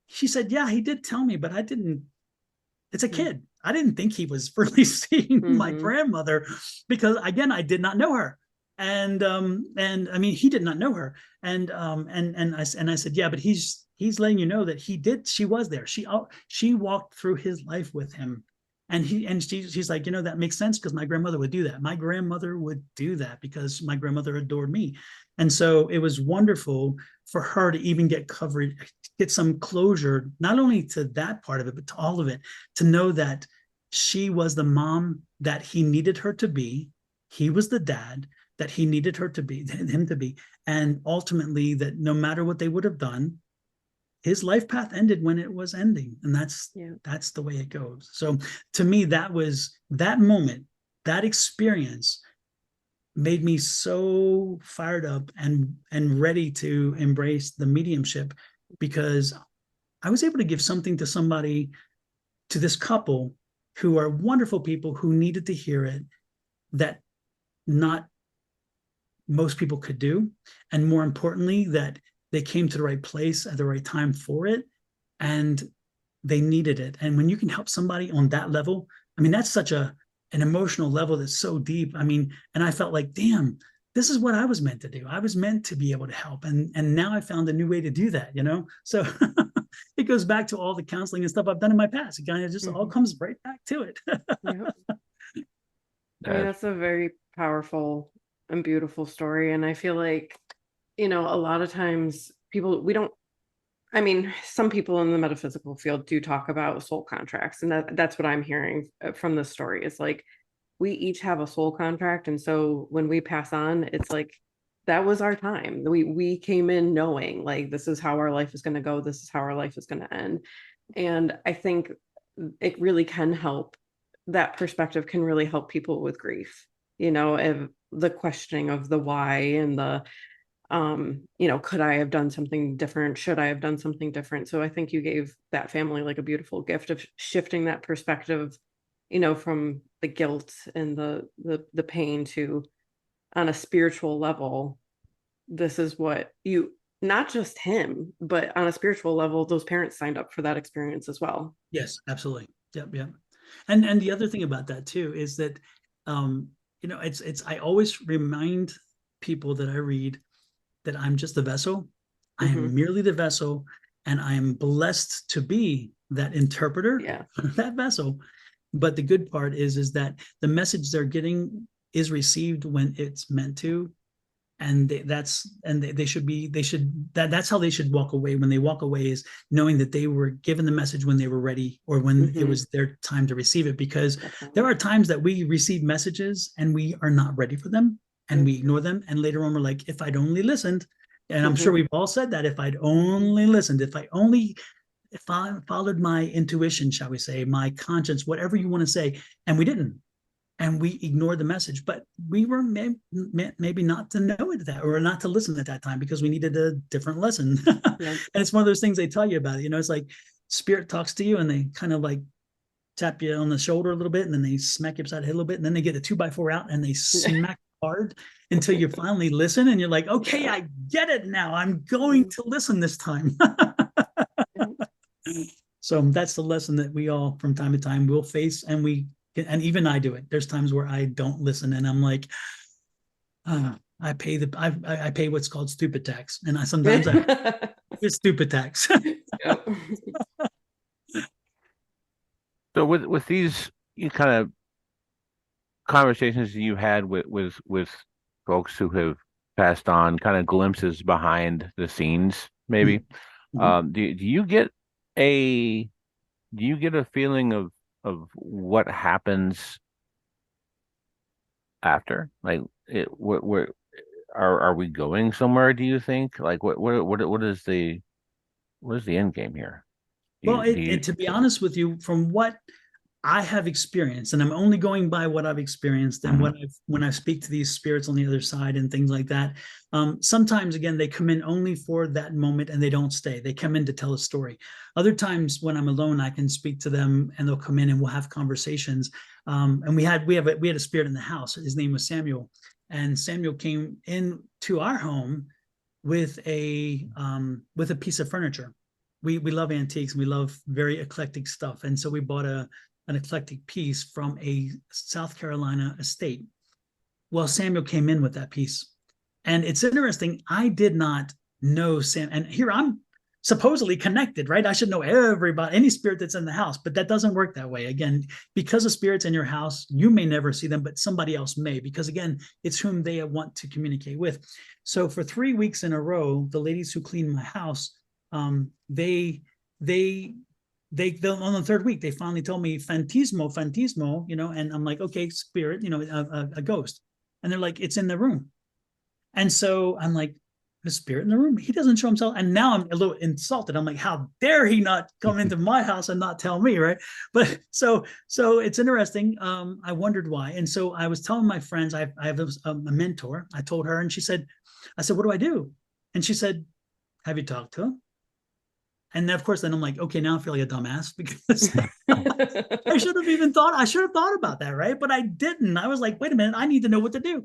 She said, yeah, he did tell me, but I didn't. It's a kid. I didn't think he was really seeing my grandmother, because again, I did not know her. And I mean, he did not know her. And I said, yeah, but he's letting you know that he did. She was there. She walked through his life with him. And she's like, you know, that makes sense, because my grandmother would do that. My grandmother would do that because my grandmother adored me. And so it was wonderful for her to even get coverage, get some closure, not only to that part of it, but to all of it, to know that she was the mom that he needed her to be. He was the dad that he needed him to be. And ultimately that no matter what they would have done, his life path ended when it was ending. And that's the way it goes. So to me, that was that moment, that experience made me so fired up and ready to embrace the mediumship, because I was able to give something to somebody, to this couple who are wonderful people who needed to hear it, that not most people could do. And more importantly, that they came to the right place at the right time for it, and they needed it. And when you can help somebody on that level, I mean, that's such an emotional level that's so deep. I mean, and I felt like, damn, this is what I was meant to do. I was meant to be able to help. And now I found a new way to do that, you know? So it goes back to all the counseling and stuff I've done in my past. It kind of just all comes right back to it. Yep. I mean, that's a very powerful and beautiful story. And I feel like, you know, a lot of times I mean, some people in the metaphysical field do talk about soul contracts, and that's what I'm hearing from this story. Is like, we each have a soul contract. And so when we pass on, it's like, that was our time. We came in knowing like, this is how our life is going to go. This is how our life is going to end. And I think it really can help. That perspective can really help people with grief, you know, of the questioning of the why and the, you know, could I have done something different? Should I have done something different? So I think you gave that family like a beautiful gift of shifting that perspective, you know, from the guilt and the pain to, on a spiritual level, this is what you, not just him, but on a spiritual level, those parents signed up for that experience as well. Yes, absolutely. Yep, yep. And the other thing about that too is that, you know, it's I always remind people that I read that I'm just the vessel. I am merely the vessel, and I am blessed to be that interpreter, that vessel. But the good part is that the message they're getting is received when it's meant to, and that's how they should walk away. When they walk away, is knowing that they were given the message when they were ready, or when it was their time to receive it. Because there are times that we receive messages and we are not ready for them, and we ignore them, and later on we're like, if I'd only listened. And I'm sure we've all said that, if I'd only listened, if I followed my intuition, shall we say, my conscience, whatever you want to say, and we didn't. And we ignored the message, but we were maybe not to know it that, or not to listen at that time, because we needed a different lesson. And it's one of those things they tell you about it. You know, it's like spirit talks to you, and they kind of like tap you on the shoulder a little bit, and then they smack you upside the head a little bit, and then they get a 2x4 out and they smack hard until you finally listen, and you're like, okay, I get it now. I'm going to listen this time. So that's the lesson that we all, from time to time, will face, and even I do it. There's times where I don't listen, and I'm like, I pay what's called stupid tax, and sometimes it's stupid tax. So with these kind of conversations you had with folks who have passed on, kind of glimpses behind the scenes, maybe, do you get a feeling of what happens after? Like, where are we going somewhere, do you think? Like, what is the end game here? Well, to be honest with you, from what I have experienced, and I'm only going by what I've experienced and when I speak to these spirits on the other side and things like that, sometimes, again, they come in only for that moment and they don't stay. They come in to tell a story. Other times when I'm alone, I can speak to them, and they'll come in and we'll have conversations. And we had a spirit in the house. His name was Samuel, and Samuel came into our home with a piece of furniture. We love antiques, and we love very eclectic stuff, and so we bought an eclectic piece from a South Carolina estate. Well, Samuel came in with that piece. And it's interesting, I did not know Sam. And here I'm supposedly connected, right? I should know everybody, any spirit that's in the house, but that doesn't work that way. Again, because of spirits in your house, you may never see them, but somebody else may, because again, it's whom they want to communicate with. So for 3 weeks in a row, the ladies who cleaned my house, they on the third week, they finally told me fantismo, you know, and I'm like, okay, spirit, you know, a ghost. And they're like, it's in the room. And so I'm like, a spirit in the room. He doesn't show himself. And now I'm a little insulted. I'm like, how dare he not come into my house and not tell me, right? But so it's interesting. I wondered why. And so I was telling my friends, I have a mentor. I told her, and she said, I said, what do I do? And she said, have you talked to him? And of course, then I'm like, okay, now I feel like a dumbass because I should have thought about that, right? But I didn't. I was like, wait a minute, I need to know what to do.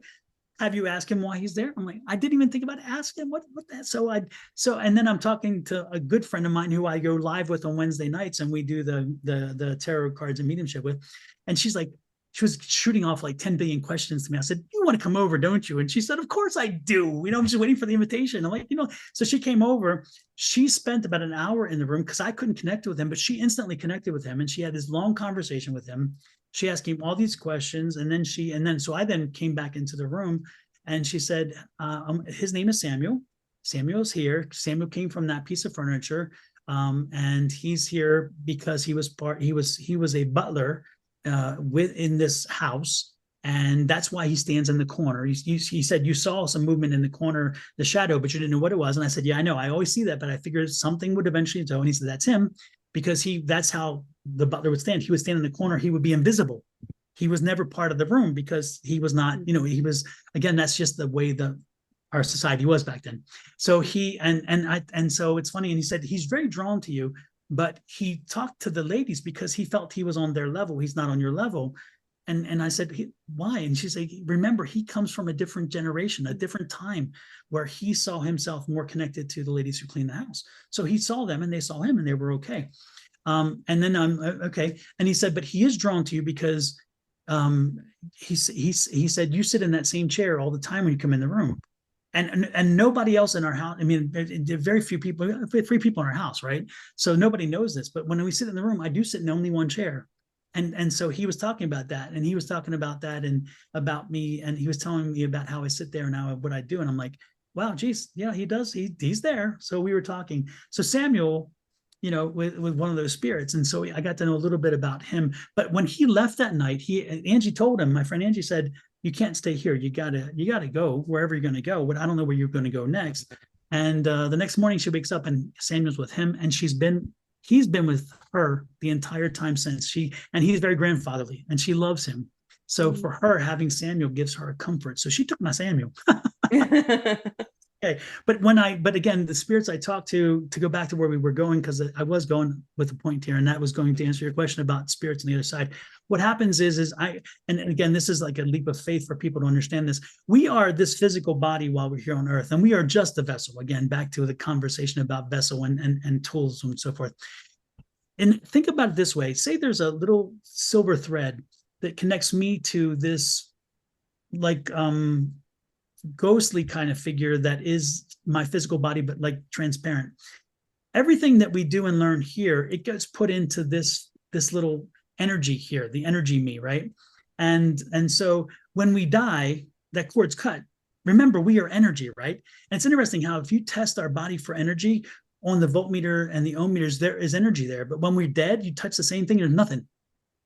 Have you asked him why he's there? I'm like, I didn't even think about asking what that. And then I'm talking to a good friend of mine who I go live with on Wednesday nights, and we do the tarot cards and mediumship with. And she's like, she was shooting off like 10 billion questions to me. I said, you want to come over, don't you? And she said, of course I do. I'm just waiting for the invitation. I'm like, so she came over. She spent about an hour in the room because I couldn't connect with him, but she instantly connected with him. And she had this long conversation with him. She asked him all these questions. So I then came back into the room, and she said, his name is Samuel. Samuel's here. Samuel came from that piece of furniture. And he's here because he was a butler in this house, and that's why he stands in the corner. He said you saw some movement in the corner, the shadow, but you didn't know what it was. And I said, yeah, I know, I always see that, but I figured something would eventually tell. And he said, that's him, because that's how the butler would stand. He would stand in the corner. He would be invisible. He was never part of the room because he was not, he was, again, that's just the way our society was back then. So so it's funny. And he said he's very drawn to you, but he talked to the ladies because he felt he was on their level. He's not on your level. And I said, why? And she said, remember, he comes from a different generation, a different time where he saw himself more connected to the ladies who clean the house. So he saw them and they saw him and they were okay. And then I'm okay. And he said, but he is drawn to you because he said, you sit in that same chair all the time when you come in the room. And nobody else in our house. I mean, there are very few people, 3 people in our house, right? So nobody knows this. But when we sit in the room, I do sit in only one chair. And so he was talking about that, and he was talking about that and about me, and he was telling me about how I sit there and what I do. And I'm like, wow, geez, yeah, he does. He's there. So we were talking. So Samuel, with one of those spirits. And so I got to know a little bit about him. But when he left that night, Angie told him, my friend Angie said, you can't stay here. You gotta go wherever you're going to go. But I don't know where you're going to go next. And the next morning she wakes up and Samuel's with him, and he's been with her the entire time since. He's very grandfatherly, and she loves him. So for her, having Samuel gives her a comfort. So she took my Samuel. Okay. But again, the spirits I talked to go back to where we were going, because I was going with a point here, and that was going to answer your question about spirits on the other side. What happens is and again, this is like a leap of faith for people to understand this. We are this physical body while we're here on earth, and we are just the vessel. Again, back to the conversation about vessel and tools and so forth. And think about it this way. Say there's a little silver thread that connects me to this like ghostly kind of figure that is my physical body, but like transparent. Everything that we do and learn here, it gets put into this little energy here, the energy me, right? And so when we die, that cord's cut. Remember, we are energy, right? And it's interesting how if you test our body for energy on the voltmeter and the ohm meters, there is energy there. But when we're dead, you touch the same thing, there's nothing.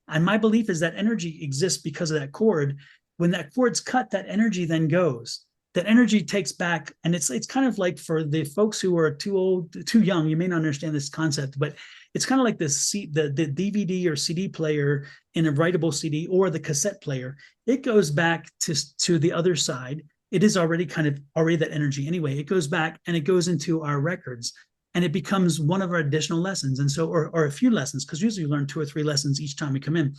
And my belief is that energy exists because of that cord. When that cord's cut, that energy then goes. That energy takes back, and it's kind of like for the folks who are too old, too young, you may not understand this concept, but it's kind of like the DVD or CD player in a writable CD or the cassette player. It goes back to the other side. It is already that energy anyway. It goes back and it goes into our records, and it becomes one of our additional lessons. And so, or a few lessons, because usually we learn 2 or 3 lessons each time we come in.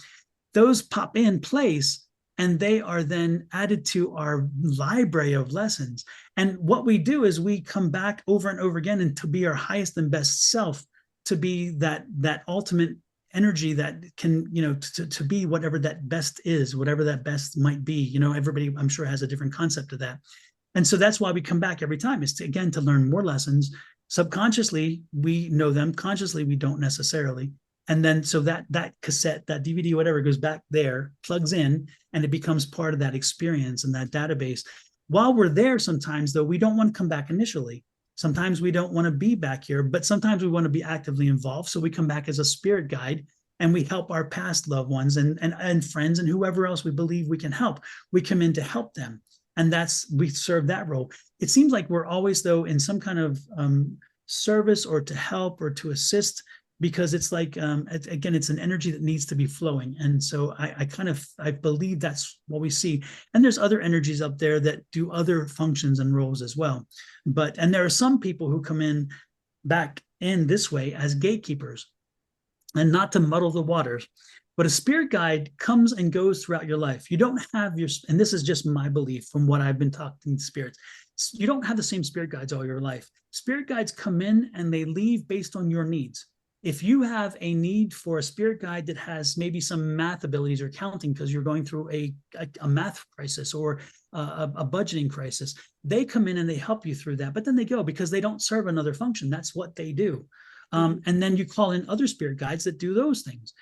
Those pop in place, and they are then added to our library of lessons. And what we do is we come back over and over again, and to be our highest and best self, to be that ultimate energy that can, to be whatever that best is, whatever that best might be. Everybody, I'm sure, has a different concept of that. And so that's why we come back every time, is to learn more lessons. Subconsciously, we know them. Consciously, we don't necessarily. And then so that cassette, that DVD, whatever, goes back there, plugs in, and it becomes part of that experience and that database. While we're there, sometimes, though, we don't want to come back initially. Sometimes we don't want to be back here, but sometimes we want to be actively involved. So we come back as a spirit guide, and we help our past loved ones and friends and whoever else we believe we can help. We come in to help them. And we serve that role. It seems like we're always, though, in some kind of service or to help or to assist, because it's like, again, it's an energy that needs to be flowing. And so I believe that's what we see. And there's other energies up there that do other functions and roles as well. And there are some people who come in back in this way as gatekeepers, and not to muddle the waters. But a spirit guide comes and goes throughout your life. You don't have and this is just my belief from what I've been talking to spirits. You don't have the same spirit guides all your life. Spirit guides come in and they leave based on your needs. If you have a need for a spirit guide that has maybe some math abilities or counting because you're going through a math crisis or a budgeting crisis, they come in and they help you through that. But then they go because they don't serve another function. That's what they do. And then you call in other spirit guides that do those things.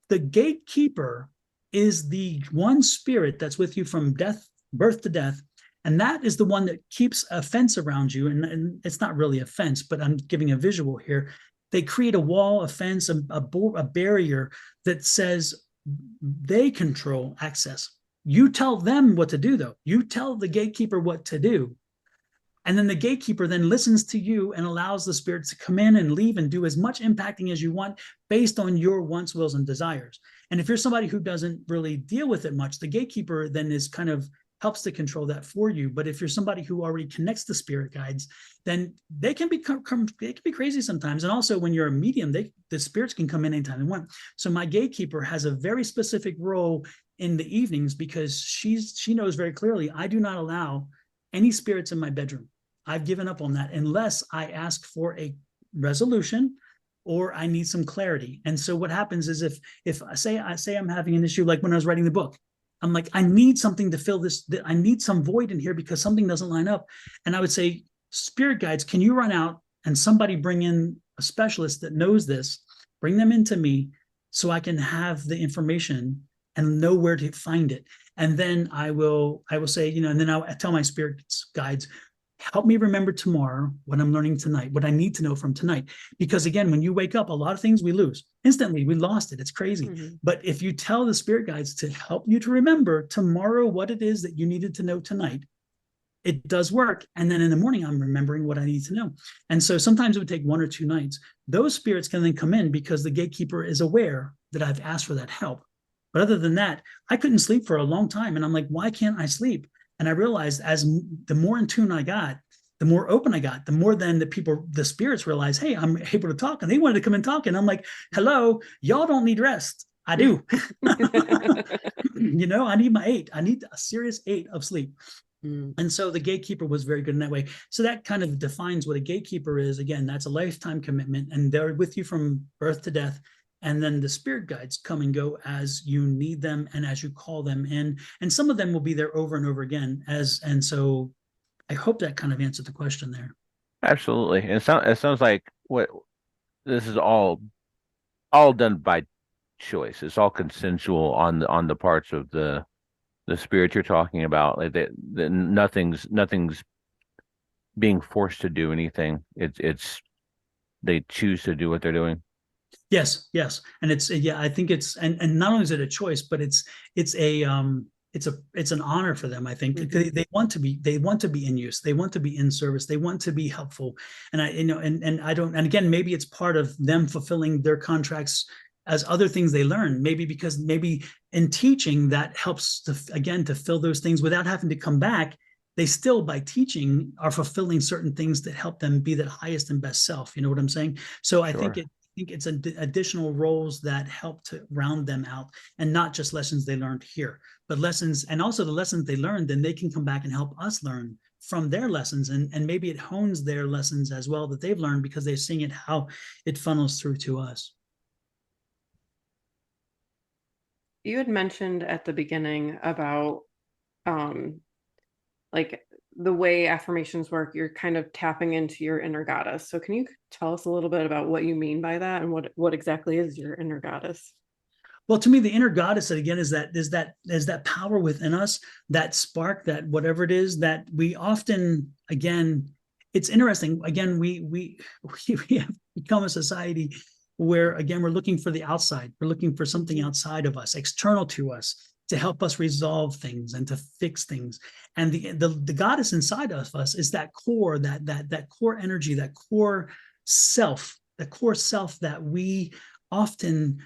The gatekeeper is the one spirit that's with you from birth to death. And that is the one that keeps a fence around you. And it's not really a fence, but I'm giving a visual here. They create a wall, a fence, a barrier that says they control access. You tell them what to do, though. You tell the gatekeeper what to do. And then the gatekeeper then listens to you and allows the spirits to come in and leave and do as much impacting as you want based on your wants, wills, and desires. And if you're somebody who doesn't really deal with it much, the gatekeeper then is kind of helps to control that for you. But if you're somebody who already connects to spirit guides, then they can be crazy sometimes. And also when you're a medium, the spirits can come in anytime they want. So my gatekeeper has a very specific role in the evenings because she knows very clearly, I do not allow any spirits in my bedroom. I've given up on that unless I ask for a resolution or I need some clarity. And so what happens is if I say I'm having an issue, like when I was writing the book, I'm like, I need something to fill this. I need some void in here because something doesn't line up. And I would say, spirit guides, can you run out and somebody bring in a specialist that knows this, bring them into me so I can have the information and know where to find it. And then I will say, and then I tell my spirit guides, help me remember tomorrow what I'm learning tonight, what I need to know from tonight. Because again, when you wake up, a lot of things we lose. Instantly, we lost it. It's crazy. Mm-hmm. But if you tell the spirit guides to help you to remember tomorrow what it is that you needed to know tonight, it does work. And then in the morning, I'm remembering what I need to know. And so sometimes it would take 1 or 2 nights. Those spirits can then come in because the gatekeeper is aware that I've asked for that help. But other than that, I couldn't sleep for a long time. And I'm like, why can't I sleep? And I realized as the more in tune I got, the more open I got, the more then the spirits realize, hey, I'm able to talk. And they wanted to come and talk. And I'm like, hello, y'all don't need rest. I do. I need my 8. I need a serious 8 of sleep. And so the gatekeeper was very good in that way. So that kind of defines what a gatekeeper is. Again, that's a lifetime commitment. And they're with you from birth to death. And then the spirit guides come and go as you need them and as you call them in. And some of them will be there over and over again. And so I hope that kind of answered the question there. Absolutely. And it sounds like what this is all done by choice. It's all consensual on the parts of the spirit you're talking about. Like nothing's being forced to do anything. It's they choose to do what they're doing. Yes. And I think it's, and not only is it a choice, but it's an honor for them. I think mm-hmm. they want to be in use. They want to be in service. They want to be helpful. And and again, maybe it's part of them fulfilling their contracts as other things they learn, because in teaching that helps to fill those things without having to come back. They still, by teaching, are fulfilling certain things that help them be the highest and best self. You know what I'm saying? So I think it's additional roles that help to round them out, and not just lessons they learned here, but lessons, and also the lessons they learned, then they can come back and help us learn from their lessons. And maybe it hones their lessons as well that they've learned because they're seeing it, how it funnels through to us. You had mentioned at the beginning about like the way affirmations work, you're kind of tapping into your inner goddess. So can you tell us a little bit about what you mean by that, and what exactly is your inner goddess? Well, to me, the inner goddess, again, is that power within us, that spark, that whatever it is that we often, again, it's interesting. Again, we have become a society where, again, we're looking for the outside. We're looking for something outside of us, external to us. to help us resolve things and to fix things. And the goddess inside of us is that core, that core energy, that core self, that we often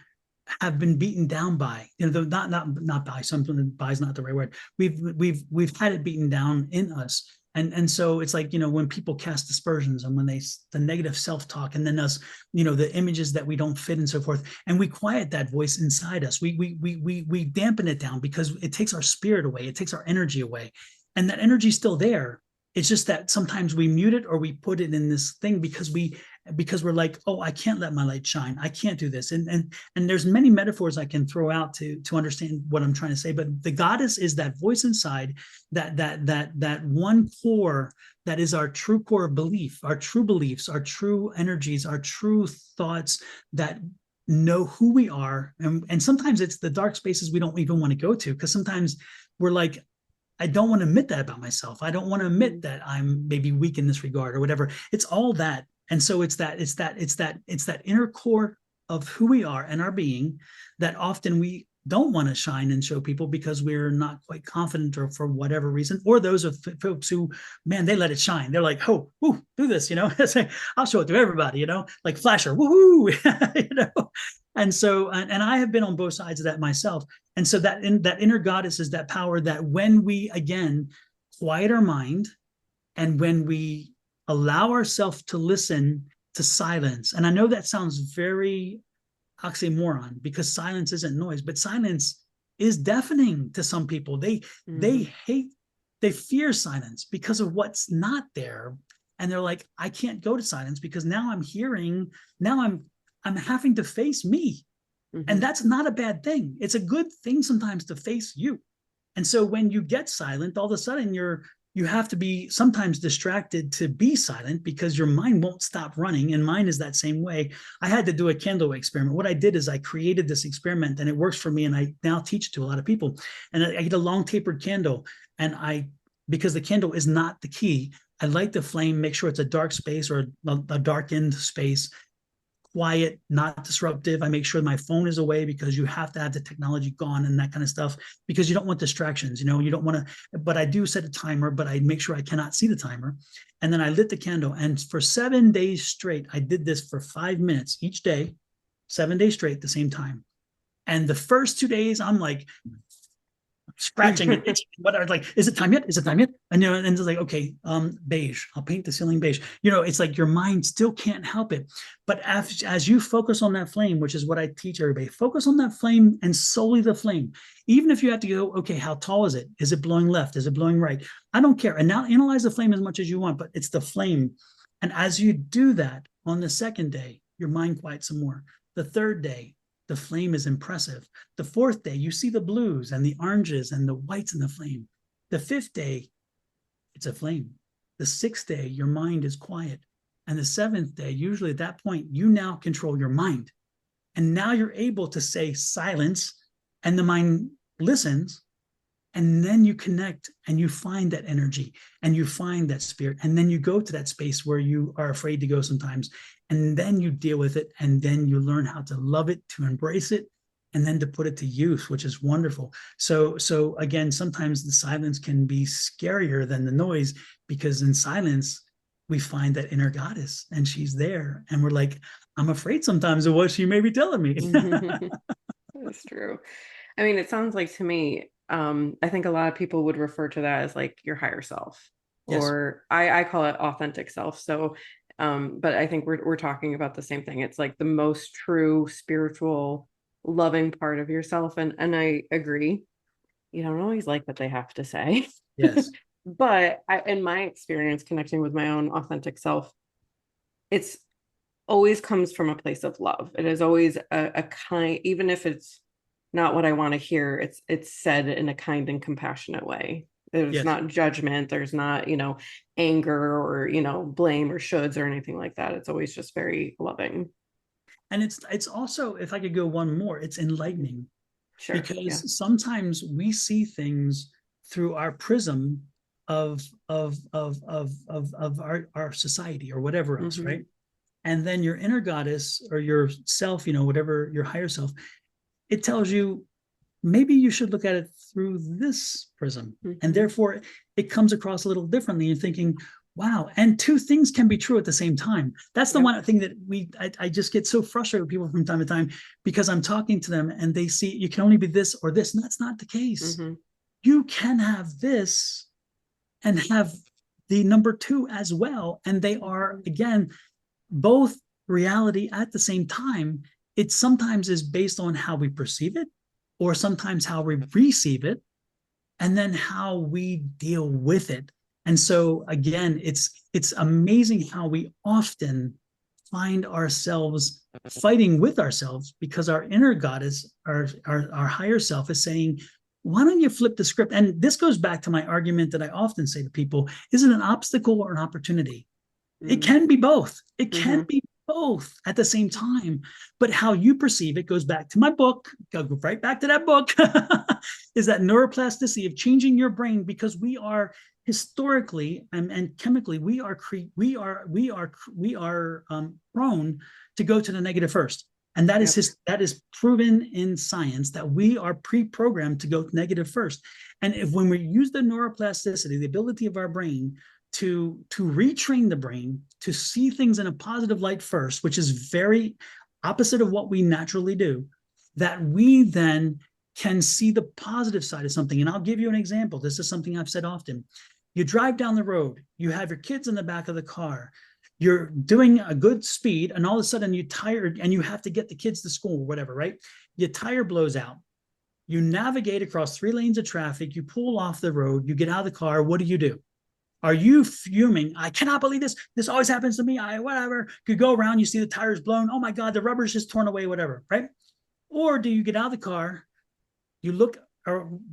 have been beaten down by. Not by, something by is not the right word. We've had it beaten down in us. And so it's like, when people cast aspersions and when the negative self-talk, and then us, the images that we don't fit and so forth, and we quiet that voice inside us. We dampen it down because it takes our spirit away. It takes our energy away. And that energy is still there. It's just that sometimes we mute it or we put it in this thing because we're like, oh, I can't let my light shine. I can't do this. And there's many metaphors I can throw out to understand what I'm trying to say. But the goddess is that voice inside, that one core that is our true core belief, our true beliefs, our true energies, our true thoughts that know who we are. And sometimes it's the dark spaces we don't even want to go to, because sometimes we're like, I don't want to admit that about myself. I don't want to admit that I'm maybe weak in this regard or whatever. It's all that. And so it's that inner core of who we are and our being that often we don't want to shine and show people because we're not quite confident, or for whatever reason. Or those of folks who, man, they let it shine. They're like, oh, woo, do this, I'll show it to everybody, like flasher, woohoo, And so, and I have been on both sides of that myself. And so that inner goddess is that power that when we, again, quiet our mind, and when we allow ourselves to listen to silence. And I know that sounds very oxymoron, because silence isn't noise, but silence is deafening to some people. They fear silence because of what's not there. And they're like, I can't go to silence because now I'm having to face me. Mm-hmm. And that's not a bad thing. It's a good thing sometimes to face you. And so when you get silent, all of a sudden you have to be sometimes distracted to be silent, because your mind won't stop running. And mine is that same way. I had to do a candle experiment. What I did is I created this experiment, and it works for me. And I now teach it to a lot of people. And I get a long tapered candle, and because the candle is not the key, I light the flame, make sure it's a dark space or a darkened space, quiet, not disruptive. I make sure my phone is away, because you have to have the technology gone and that kind of stuff, because you don't want distractions. You don't want to, but I do set a timer, but I make sure I cannot see the timer. And then I lit the candle. And for 7 days straight, I did this for 5 minutes each day, 7 days straight at the same time. And the first 2 days, I'm like scratching it, itching, whatever. Like, is it time yet? Is it time yet? And and it's like, okay, beige. I'll paint the ceiling beige. It's like your mind still can't help it. But as you focus on that flame, which is what I teach everybody, focus on that flame and solely the flame. Even if you have to go, okay, how tall is it? Is it blowing left? Is it blowing right? I don't care. And now analyze the flame as much as you want, but it's the flame. And as you do that on the second day, your mind quiets some more. The third day, the flame is impressive. The fourth day, you see the blues and the oranges and the whites in the flame. The fifth day, it's a flame. The sixth day, your mind is quiet. And the seventh day, usually at that point, you now control your mind. And now you're able to say silence, and the mind listens. And then you connect and you find that energy and you find that spirit. And then you go to that space where you are afraid to go sometimes. And then you deal with it. And then you learn how to love it, to embrace it, and then to put it to use, which is wonderful. So again, sometimes the silence can be scarier than the noise, because in silence, we find that inner goddess, and she's there. And we're like, I'm afraid sometimes of what she may be telling me. That's true. I mean, it sounds like to me, I think a lot of people would refer to that as like your higher self, yes. Or I call it authentic self. So, but I think we're talking about the same thing. It's like the most true, spiritual, loving part of yourself. And I agree. You don't always like what they have to say. Yes. But in my experience, connecting with my own authentic self, it's always comes from a place of love. It is always a kind, even if it's not what I want to hear, it's said in a kind and compassionate way. There's yes. not judgment. There's not, anger or, blame or shoulds or anything like that. It's always just very loving. And it's also, if I could go one more, it's enlightening. Sure. Because sometimes we see things through our prism of our society or whatever else, mm-hmm. right? And then your inner goddess or your self, whatever, your higher self, it tells you, maybe you should look at it through this prism. And therefore it comes across a little differently. You're thinking, wow. And two things can be true at the same time. That's the one thing that I just get so frustrated with people from time to time, because I'm talking to them and they see you can only be this or this. And that's not the case. You can have this and have the number two as well. And they are, again, both reality at the same time. It sometimes is based on how we perceive it, or sometimes how we receive it, and then how we deal with it. And so again, it's amazing how we often find ourselves fighting with ourselves, because our inner goddess, our higher self, is saying, why don't you flip the script? And this goes back to my argument that I often say to people: is it an obstacle or an opportunity? It can be both. It can be both at the same time. But how you perceive it goes back to my book. Go right back to that book. Is that neuroplasticity of changing your brain, because we are historically and chemically we are prone to go to the negative first. And that is proven in science, that we are pre-programmed to go negative first. And if when we use the neuroplasticity, the ability of our brain to retrain the brain to see things in a positive light first, which is very opposite of what we naturally do, that we then can see the positive side of something. And I'll give you an example. This is something I've said often. You drive down the road, you have your kids in the back of the car, you're doing a good speed, and all of a sudden you're tired and you have to get the kids to school or whatever, right? Your tire blows out. You navigate across 3 lanes of traffic, you pull off the road, you get out of the car. What do? Are you fuming? I cannot believe this. This always happens to me. Whatever. You go around, you see the tires blown. Oh my God, the rubber's just torn away, whatever, right? Or do you get out of the car, you look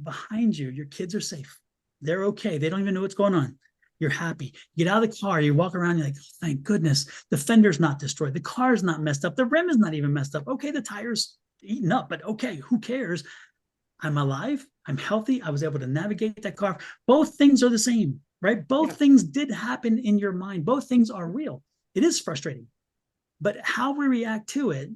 behind you, your kids are safe. They're okay. They don't even know what's going on. You're happy. You get out of the car, you walk around, you're like, oh, thank goodness, the fender's not destroyed. The car's not messed up. The rim is not even messed up. Okay, the tire's eaten up, but okay, who cares? I'm alive. I'm healthy. I was able to navigate that car. Both things are the same, right? Both things did happen in your mind. Both things are real. It is frustrating, but how we react to it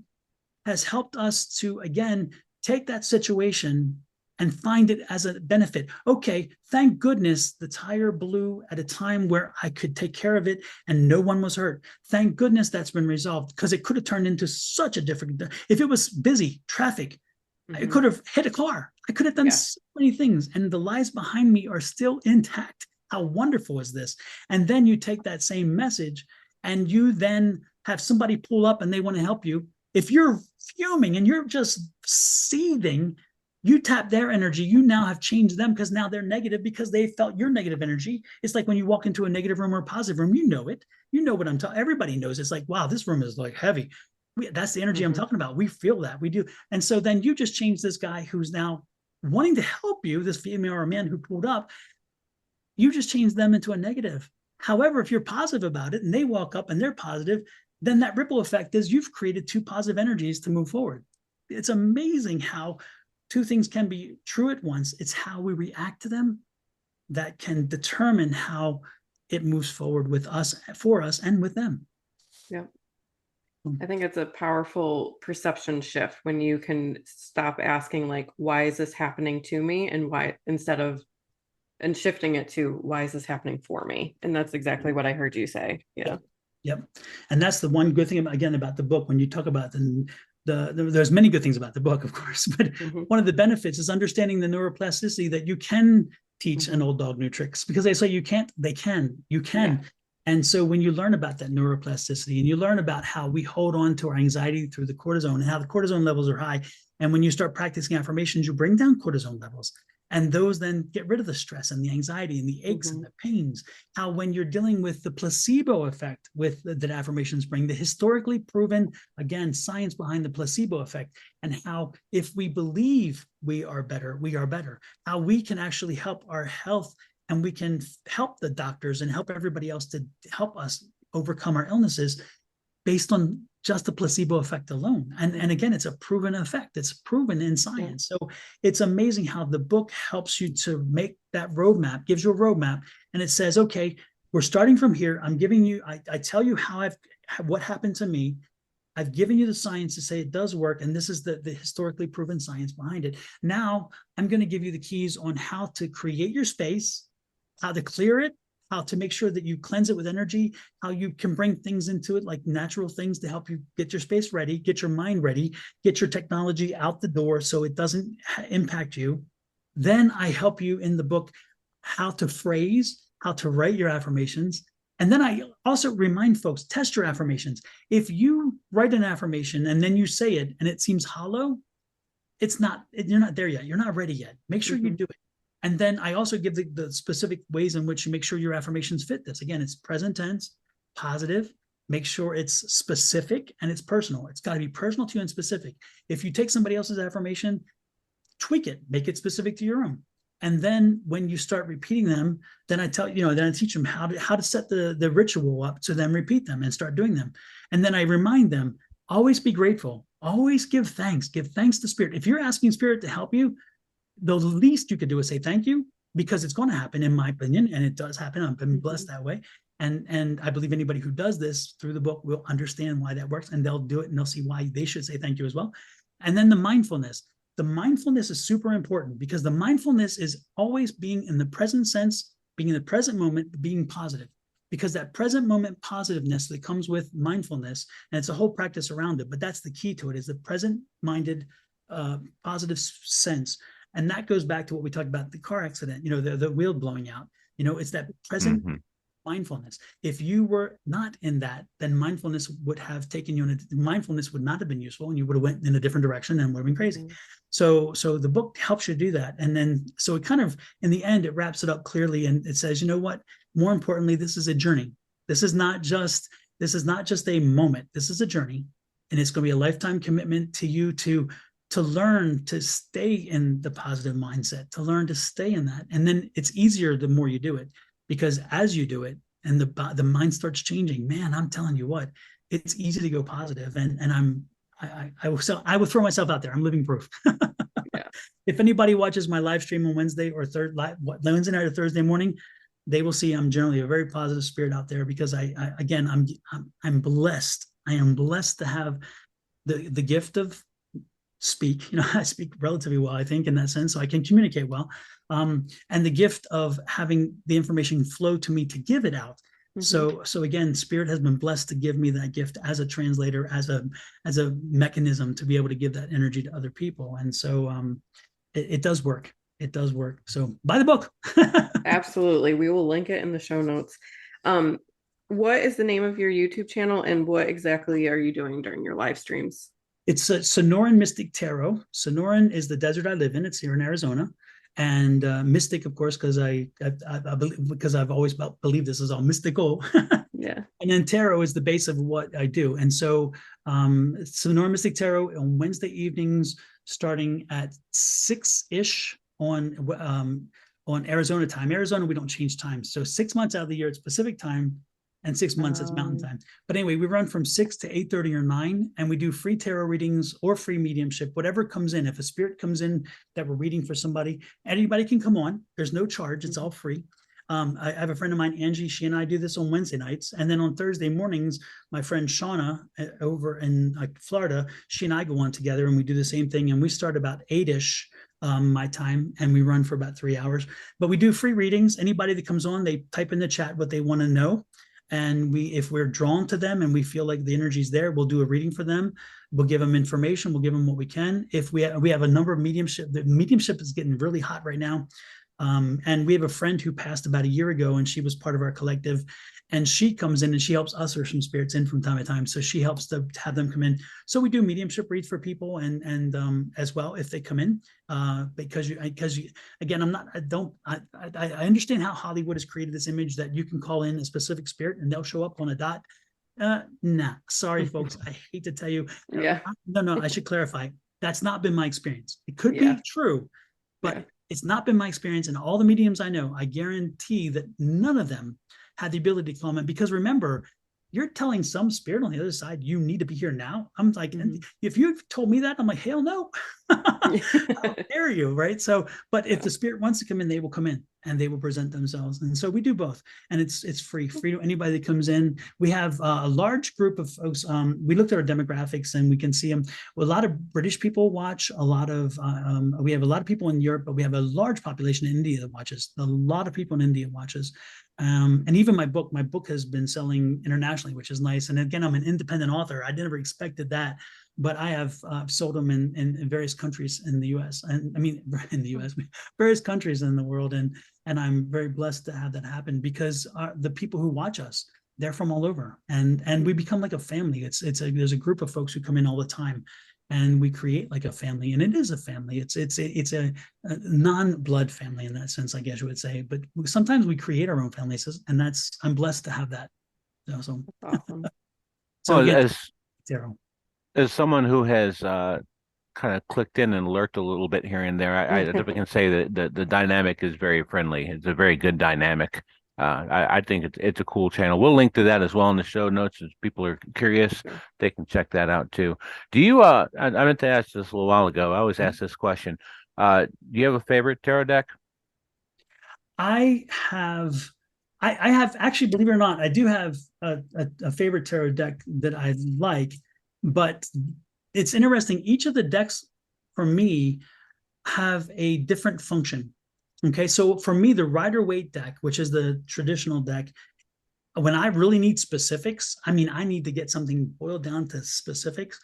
has helped us to, again, take that situation and find it as a benefit. Okay, thank goodness the tire blew at a time where I could take care of it and no one was hurt. Thank goodness that's been resolved, because it could have turned into such a different, if it was busy, traffic, I could have hit a car. I could have done so many things, and the lives behind me are still intact. How wonderful is this? And then you take that same message and you then have somebody pull up and they want to help you. If you're fuming and you're just seething, you tap their energy. You now have changed them, because now they're negative because they felt your negative energy. It's like when you walk into a negative room or a positive room, you know it. You know what I'm talking. Everybody knows. It's like, wow, this room is like heavy. That's the energy I'm talking about. We feel that. We do. And so then you just change this guy who's now wanting to help you, this female or man who pulled up. You just change them into a negative. However, if you're positive about it and they walk up and they're positive, then that ripple effect is you've created 2 positive energies to move forward. It's amazing how 2 things can be true at once. It's how we react to them that can determine how it moves forward with us, for us, and with them. Yeah. I think it's a powerful perception shift when you can stop asking, like, why is this happening to me? And why, instead of, and shifting it to, why is this happening for me? And that's exactly what I heard you say. Yeah. Yep. And that's the one good thing, again, about the book. When you talk about there's many good things about the book, of course, but one of the benefits is understanding the neuroplasticity, that you can teach an old dog new tricks, because they say you can't, you can. Yeah. And so when you learn about that neuroplasticity and you learn about how we hold on to our anxiety through the cortisone and how the cortisone levels are high, and when you start practicing affirmations, you bring down cortisone levels. And those then get rid of the stress and the anxiety and the aches and the pains. How when you're dealing with the placebo effect that affirmations bring, the historically proven, again, science behind the placebo effect, and how if we believe we are better, how we can actually help our health, and we can help the doctors and help everybody else to help us overcome our illnesses based on just the placebo effect alone. And again, it's a proven effect. It's proven in science. So it's amazing how the book helps you to make that roadmap, gives you a roadmap, and it says, okay, we're starting from here. I'm giving you, I tell you what happened to me. I've given you the science to say it does work, and this is the historically proven science behind it. Now I'm going to give you the keys on how to create your space, how to clear it, how to make sure that you cleanse it with energy, how you can bring things into it, like natural things to help you get your space ready, get your mind ready, get your technology out the door so it doesn't impact you. Then I help you in the book how to phrase, how to write your affirmations. And then I also remind folks, test your affirmations. If you write an affirmation and then you say it and it seems hollow, you're not there yet. You're not ready yet. Make sure you do it. And then I also give the specific ways in which you make sure your affirmations fit this. Again, it's present tense, positive. Make sure it's specific and it's personal. It's got to be personal to you and specific. If you take somebody else's affirmation, tweak it, make it specific to your own. And then when you start repeating them, then I teach them how to set the ritual up to then repeat them and start doing them. And then I remind them, always be grateful, always give thanks to Spirit. If you're asking Spirit to help you, the least you could do is say thank you, because it's going to happen, in my opinion, and it does happen. I've been blessed that way. And I believe anybody who does this through the book will understand why that works, and they'll do it and they'll see why they should say thank you as well. And then the mindfulness. The mindfulness is super important, because the mindfulness is always being in the present sense, being in the present moment, being positive, because that present moment positiveness that comes with mindfulness, and it's a whole practice around it, but that's the key to it, is the present minded positive sense. And that goes back to what we talked about, the car accident, the wheel blowing out, it's that present mindfulness. If you were not in that, then mindfulness would have taken you mindfulness would not have been useful, and you would have went in a different direction and would have been crazy. So the book helps you do that. And then, so it kind of, in the end, it wraps it up clearly. And it says, you know what, more importantly, this is a journey. This is not just a moment. This is a journey. And it's going to be a lifetime commitment to you to learn to stay in the positive mindset, to learn to stay in that. And then it's easier the more you do it, because as you do it and the mind starts changing, man, I'm telling you what, it's easy to go positive. And I will throw myself out there. I'm living proof. Yeah. If anybody watches my live stream on Wednesday or Wednesday night or Thursday morning, they will see I'm generally a very positive spirit out there, because I'm blessed. I am blessed to have the gift of speak. I speak relatively well, I think, in that sense, so I can communicate well. And the gift of having the information flow to me to give it out. So again, Spirit has been blessed to give me that gift as a translator, as a mechanism to be able to give that energy to other people. And so it does work. It does work. So buy the book. Absolutely. We will link it in the show notes. What is the name of your YouTube channel, and what exactly are you doing during your live streams? It's Sonoran Mystic Tarot. Sonoran is the desert I live in. It's here in Arizona. And mystic, of course, because I've always believed this is all mystical. Yeah. And then tarot is the base of what I do. And so Sonoran Mystic Tarot on Wednesday evenings, starting at 6-ish on Arizona time. Arizona, we don't change times. So 6 months out of the year, it's Pacific time, and 6 months it's Mountain time. But anyway, we run from 6 to 8:30 or 9, and we do free tarot readings or free mediumship, whatever comes in. If a spirit comes in that we're reading for somebody, anybody can come on. There's no charge. It's all free. I have a friend of mine, Angie. She and I do this on Wednesday nights. And then on Thursday mornings, my friend Shauna over in Florida, she and I go on together, and we do the same thing. And we start about 8-ish my time, and we run for about 3 hours. But we do free readings. Anybody that comes on, they type in the chat what they want to know. And if we're drawn to them and we feel like the energy's there, we'll do a reading for them. We'll give them information. We'll give them what we can. If we have a number of mediumship, the mediumship is getting really hot right now. And we have a friend who passed about a year ago, and she was part of our collective, and she comes in and she helps usher some spirits in from time to time. So she helps to have them come in. So we do mediumship reads for people, and as well, if they come in, because again, I understand how Hollywood has created this image that you can call in a specific spirit and they'll show up on a dot. Nah, sorry, folks. I hate to tell you. Yeah. No, I should clarify. That's not been my experience. It could be true, but it's not been my experience. And all the mediums I know, I guarantee that none of them had the ability to comment, because remember, you're telling some spirit on the other side, you need to be here now. I'm like, if you've told me that, I'm like, hell no. How dare you, right? So, but if the spirit wants to come in, they will come in. and they will present themselves. And so we do both, and it's free to anybody that comes in. We have a large group of folks. We looked at our demographics, and we can see them. A lot of British people watch. We have a lot of people in Europe, but we have a large population in India that watches. A lot of people in India watches. And even my book has been selling internationally, which is nice. And again, I'm an independent author. I never expected that, but I have sold them in various countries in the U.S. and I mean in the U.S. various countries in the world, and I'm very blessed to have that happen, because the people who watch us, they're from all over, and we become like a family. There's a group of folks who come in all the time, and we create like a family, and it is a family. It's a non-blood family in that sense, I guess you would say. But sometimes we create our own families, and I'm blessed to have that. So That's awesome. so Well, yeah, Daryl. as someone who has kind of clicked in and lurked a little bit here and there, I definitely can say that the dynamic is very friendly. It's a very good dynamic. I think it's a cool channel. We'll link to that as well in the show notes. If people are curious, Sure. they can check that out too. Do you? I meant to ask this a little while ago. I always ask this question. Do you have a favorite tarot deck? I have actually, believe it or not, I do have a favorite tarot deck that I like, but it's interesting. Each of the decks for me have a different function. Okay, so for me, the Rider-Waite deck, which is the traditional deck, when I really need specifics, I mean, I need to get something boiled down to specifics,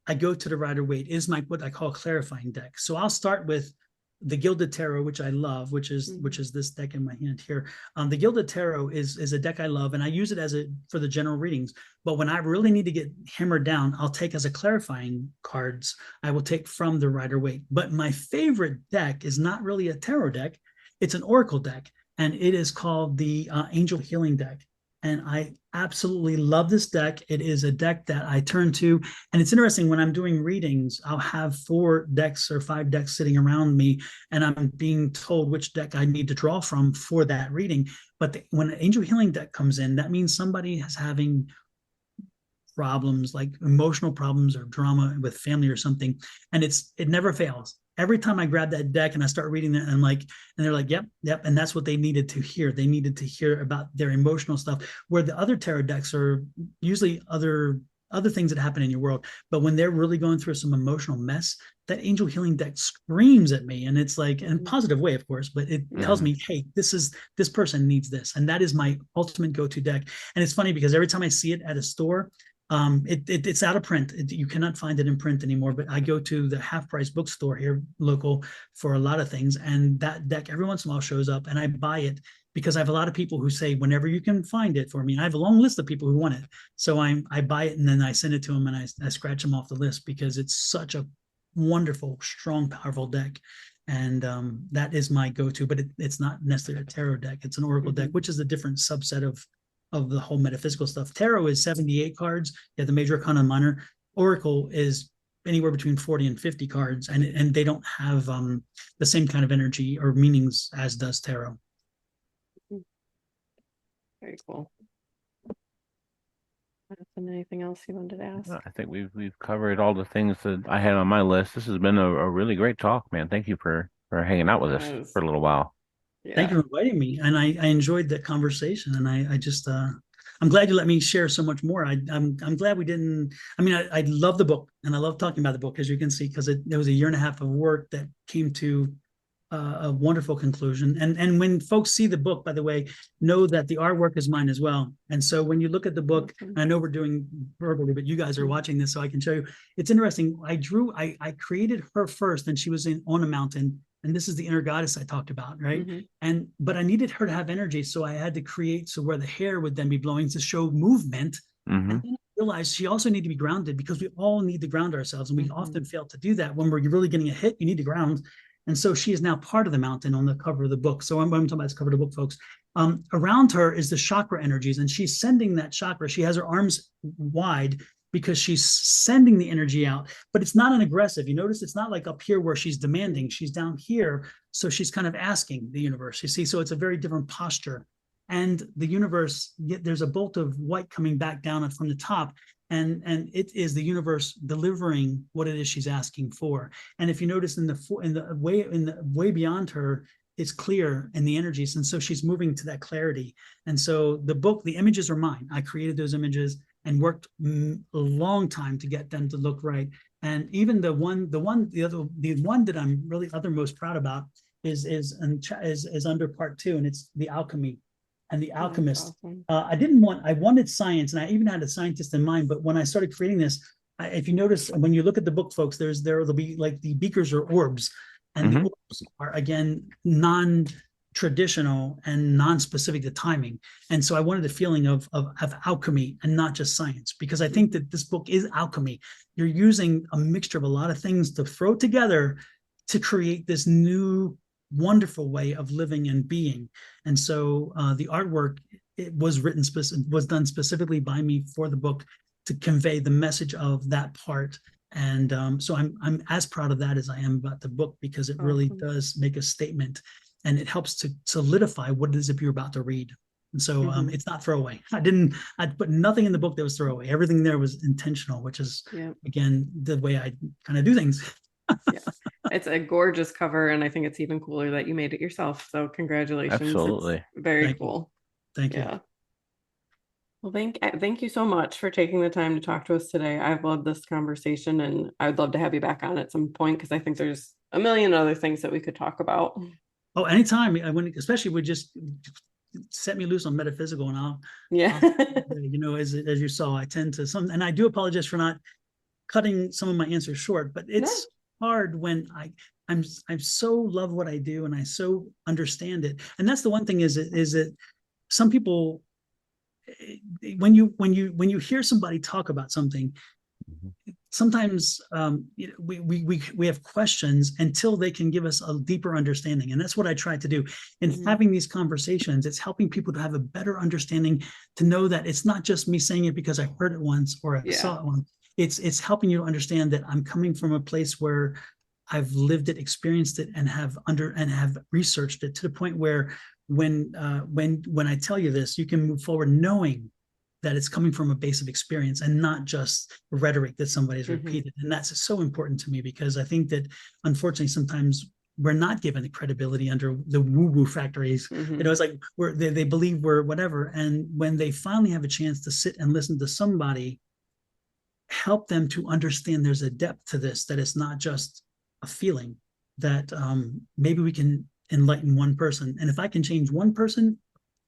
I go to the Rider-Waite. Is my what I call clarifying deck. So I'll start with the Gilded Tarot, which I love, which is this deck in my hand here. The Gilded Tarot is a deck I love, and I use it for the general readings. But when I really need to get hammered down, I'll take as a clarifying cards. I will take from the Rider-Waite. But my favorite deck is not really a tarot deck; it's an oracle deck, and it is called the Angel Healing deck. And I absolutely love this deck. It is a deck that I turn to. And it's interesting, when I'm doing readings, I'll have 4 decks or 5 decks sitting around me, and I'm being told which deck I need to draw from for that reading. But when an Angel Healing deck comes in, that means somebody is having problems, like emotional problems or drama with family or something. And it never fails. Every time I grab that deck and I start reading it, and they're like, yep. And that's what they needed to hear. They needed to hear about their emotional stuff, where the other tarot decks are usually other things that happen in your world. But when they're really going through some emotional mess, that Angel Healing deck screams at me. And it's like, in a positive way, of course, but it tells me, hey, this person needs this. And that is my ultimate go-to deck. And it's funny because every time I see it at a store, it's out of print. You cannot find it in print anymore, but I go to the Half Price bookstore here local for a lot of things, and that deck every once in a while shows up, and I buy it because I have a lot of people who say, whenever you can find it for me. And I have a long list of people who want it, so I buy it, and then I send it to them, and I scratch them off the list because it's such a wonderful, strong, powerful deck. And that is my go-to, but it's not necessarily a tarot deck. It's an oracle deck, which is a different subset of the whole metaphysical stuff. Tarot is 78 cards. You have the major arcana and minor. Oracle is anywhere between 40 and 50 cards, and they don't have the same kind of energy or meanings as does tarot. Very cool. Anything else you wanted to ask? I think we've covered all the things that I had on my list. This has been a really great talk, man. Thank you for hanging out with us for a little while. Yeah. Thank you for inviting me, and I enjoyed the conversation, and I just I'm glad you let me share so much more. I'm glad we didn't. I mean, I love the book, and I love talking about the book, as you can see, because it was a 1.5 years of work that came to a wonderful conclusion. And when folks see the book, by the way, know that the artwork is mine as well. And so when you look at the book, I know we're doing verbally, but you guys are watching this, so I can show you. It's interesting. I created her first, and she was on a mountain. And this is the inner goddess I talked about, right? But I needed her to have energy, so I had to create so where the hair would then be blowing to show movement. And then I realized she also needed to be grounded, because we all need to ground ourselves, and we often fail to do that. When we're really getting a hit, you need to ground. And so she is now part of the mountain on the cover of the book. So I'm talking about this cover of the book, folks. Around her is the chakra energies, and she's sending that chakra. She has her arms wide, because she's sending the energy out, but it's not an aggressive. You notice it's not like up here where she's demanding. She's down here, so she's kind of asking the universe, you see. So it's a very different posture. And the universe, there's a bolt of white coming back down from the top, and it is the universe delivering what it is she's asking for. And if you notice in the way beyond her is clear in the energies. And so she's moving to that clarity. And so the book, the images are mine. I created those images and worked a long time to get them to look right. And even the one that I'm really most proud about is under part 2, and it's the alchemy and the alchemist. Awesome. I wanted science, and I even had a scientist in mind, but when I started creating this, if you notice, when you look at the book, folks, there'll be like the beakers or orbs, and the orbs are, again, non-traditional and non-specific to timing. And so I wanted a feeling of alchemy and not just science, because I think that this book is alchemy. You're using a mixture of a lot of things to throw together to create this new wonderful way of living and being. And so the artwork, it was done specifically by me for the book to convey the message of that part. And so I'm as proud of that as I am about the book, because it really does make a statement, and it helps to solidify what it is if you're about to read. And so it's not throwaway. I put nothing in the book that was throwaway. Everything there was intentional, which is, again, the way I kind of do things. Yeah. It's a gorgeous cover, and I think it's even cooler that you made it yourself. So congratulations. Absolutely. It's very cool. Thank you. Well, thank you so much for taking the time to talk to us today. I've loved this conversation, and I would love to have you back on at some point, because I think there's a million other things that we could talk about. Oh, anytime. Especially would just set me loose on metaphysical, and I'll as you saw, I tend to and I do apologize for not cutting some of my answers short, but it's hard when I so love what I do, and I so understand it. And that's the one thing is that some people, when you hear somebody talk about something, sometimes we have questions until they can give us a deeper understanding. And that's what I try to do in having these conversations. It's helping people to have a better understanding, to know that it's not just me saying it because I heard it once or I saw it once. It's helping you to understand that I'm coming from a place where I've lived it, experienced it, and have researched it to the point where when I tell you this, you can move forward knowing that it's coming from a base of experience and not just rhetoric that somebody's repeated. And that's so important to me, because I think that unfortunately sometimes we're not given the credibility under the woo-woo factories. It's like they believe we're whatever. And when they finally have a chance to sit and listen to somebody, help them to understand there's a depth to this, that it's not just a feeling, that maybe we can enlighten one person. And if I can change one person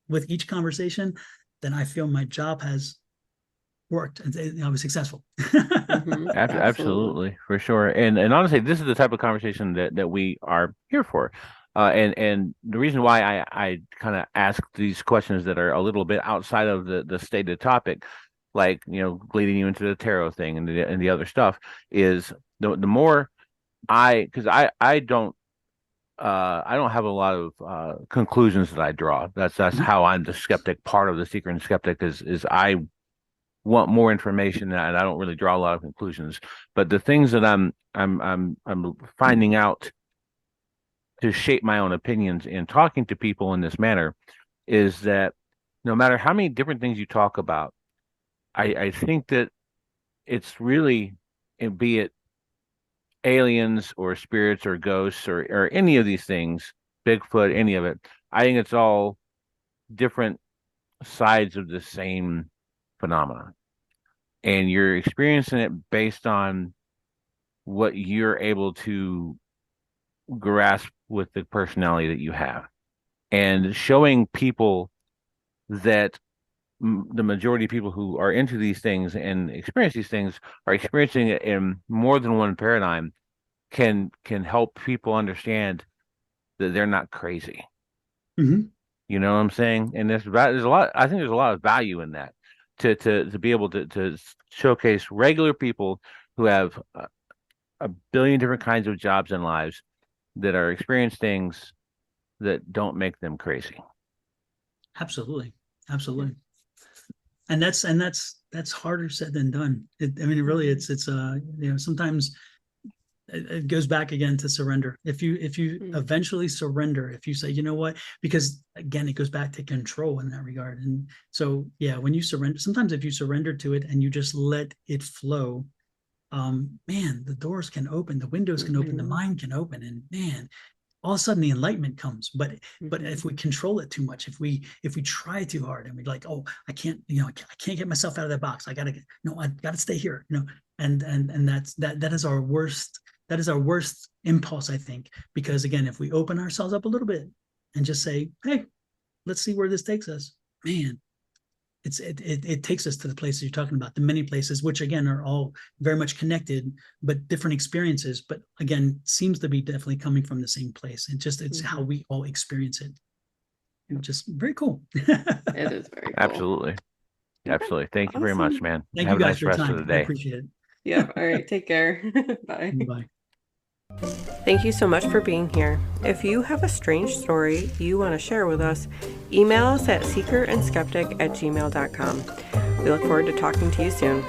with each conversation, then I feel my job has worked and I was successful. Absolutely, for sure. And honestly, this is the type of conversation that we are here for. And the reason why I kind of ask these questions that are a little bit outside of the stated topic, like, leading you into the tarot thing and the other stuff, is the more because I don't have a lot of conclusions that I draw. That's how I'm the skeptic. Part of the seeker and skeptic is I want more information, and I don't really draw a lot of conclusions. But the things that I'm finding out to shape my own opinions in talking to people in this manner is that no matter how many different things you talk about, I think that it's really, be it aliens or spirits or ghosts or any of these things, Bigfoot, any of it, I think it's all different sides of the same phenomenon. And you're experiencing it based on what you're able to grasp with the personality that you have. And showing people that the majority of people who are into these things and experience these things are experiencing it in more than one paradigm can help people understand that they're not crazy. You know what I'm saying? And there's a lot. I think there's a lot of value in that to be able to showcase regular people who have a billion different kinds of jobs and lives that are experiencing things that don't make them crazy. Absolutely. And that's harder said than done. It really, it's sometimes it goes back again to surrender. If you eventually surrender, if you say, you know what, because again, it goes back to control in that regard. And so, when you surrender, sometimes if you surrender to it and you just let it flow, man, the doors can open, the windows can open, the mind can open, and man, all of a sudden the enlightenment comes. But Mhm. if we control it too much, if we try too hard and we're like, oh, I can't, I can't get myself out of that box. I gotta stay here, and that is our worst. That is our worst impulse, I think, because again, if we open ourselves up a little bit and just say, hey, let's see where this takes us, man, it takes us to the places you're talking about, the many places, which again are all very much connected, but different experiences. But again, seems to be definitely coming from the same place. It's how we all experience it. Just very cool. It is very cool. Absolutely. Okay. Absolutely. Thank you very much, Awesome. man. Thank Have you a guys nice for your rest of time. the I day. appreciate it. Yeah. All right. Take care. Bye. Bye. Thank you so much for being here. If you have a strange story you want to share with us, email us at seekerandskeptic@gmail.com. We look forward to talking to you soon.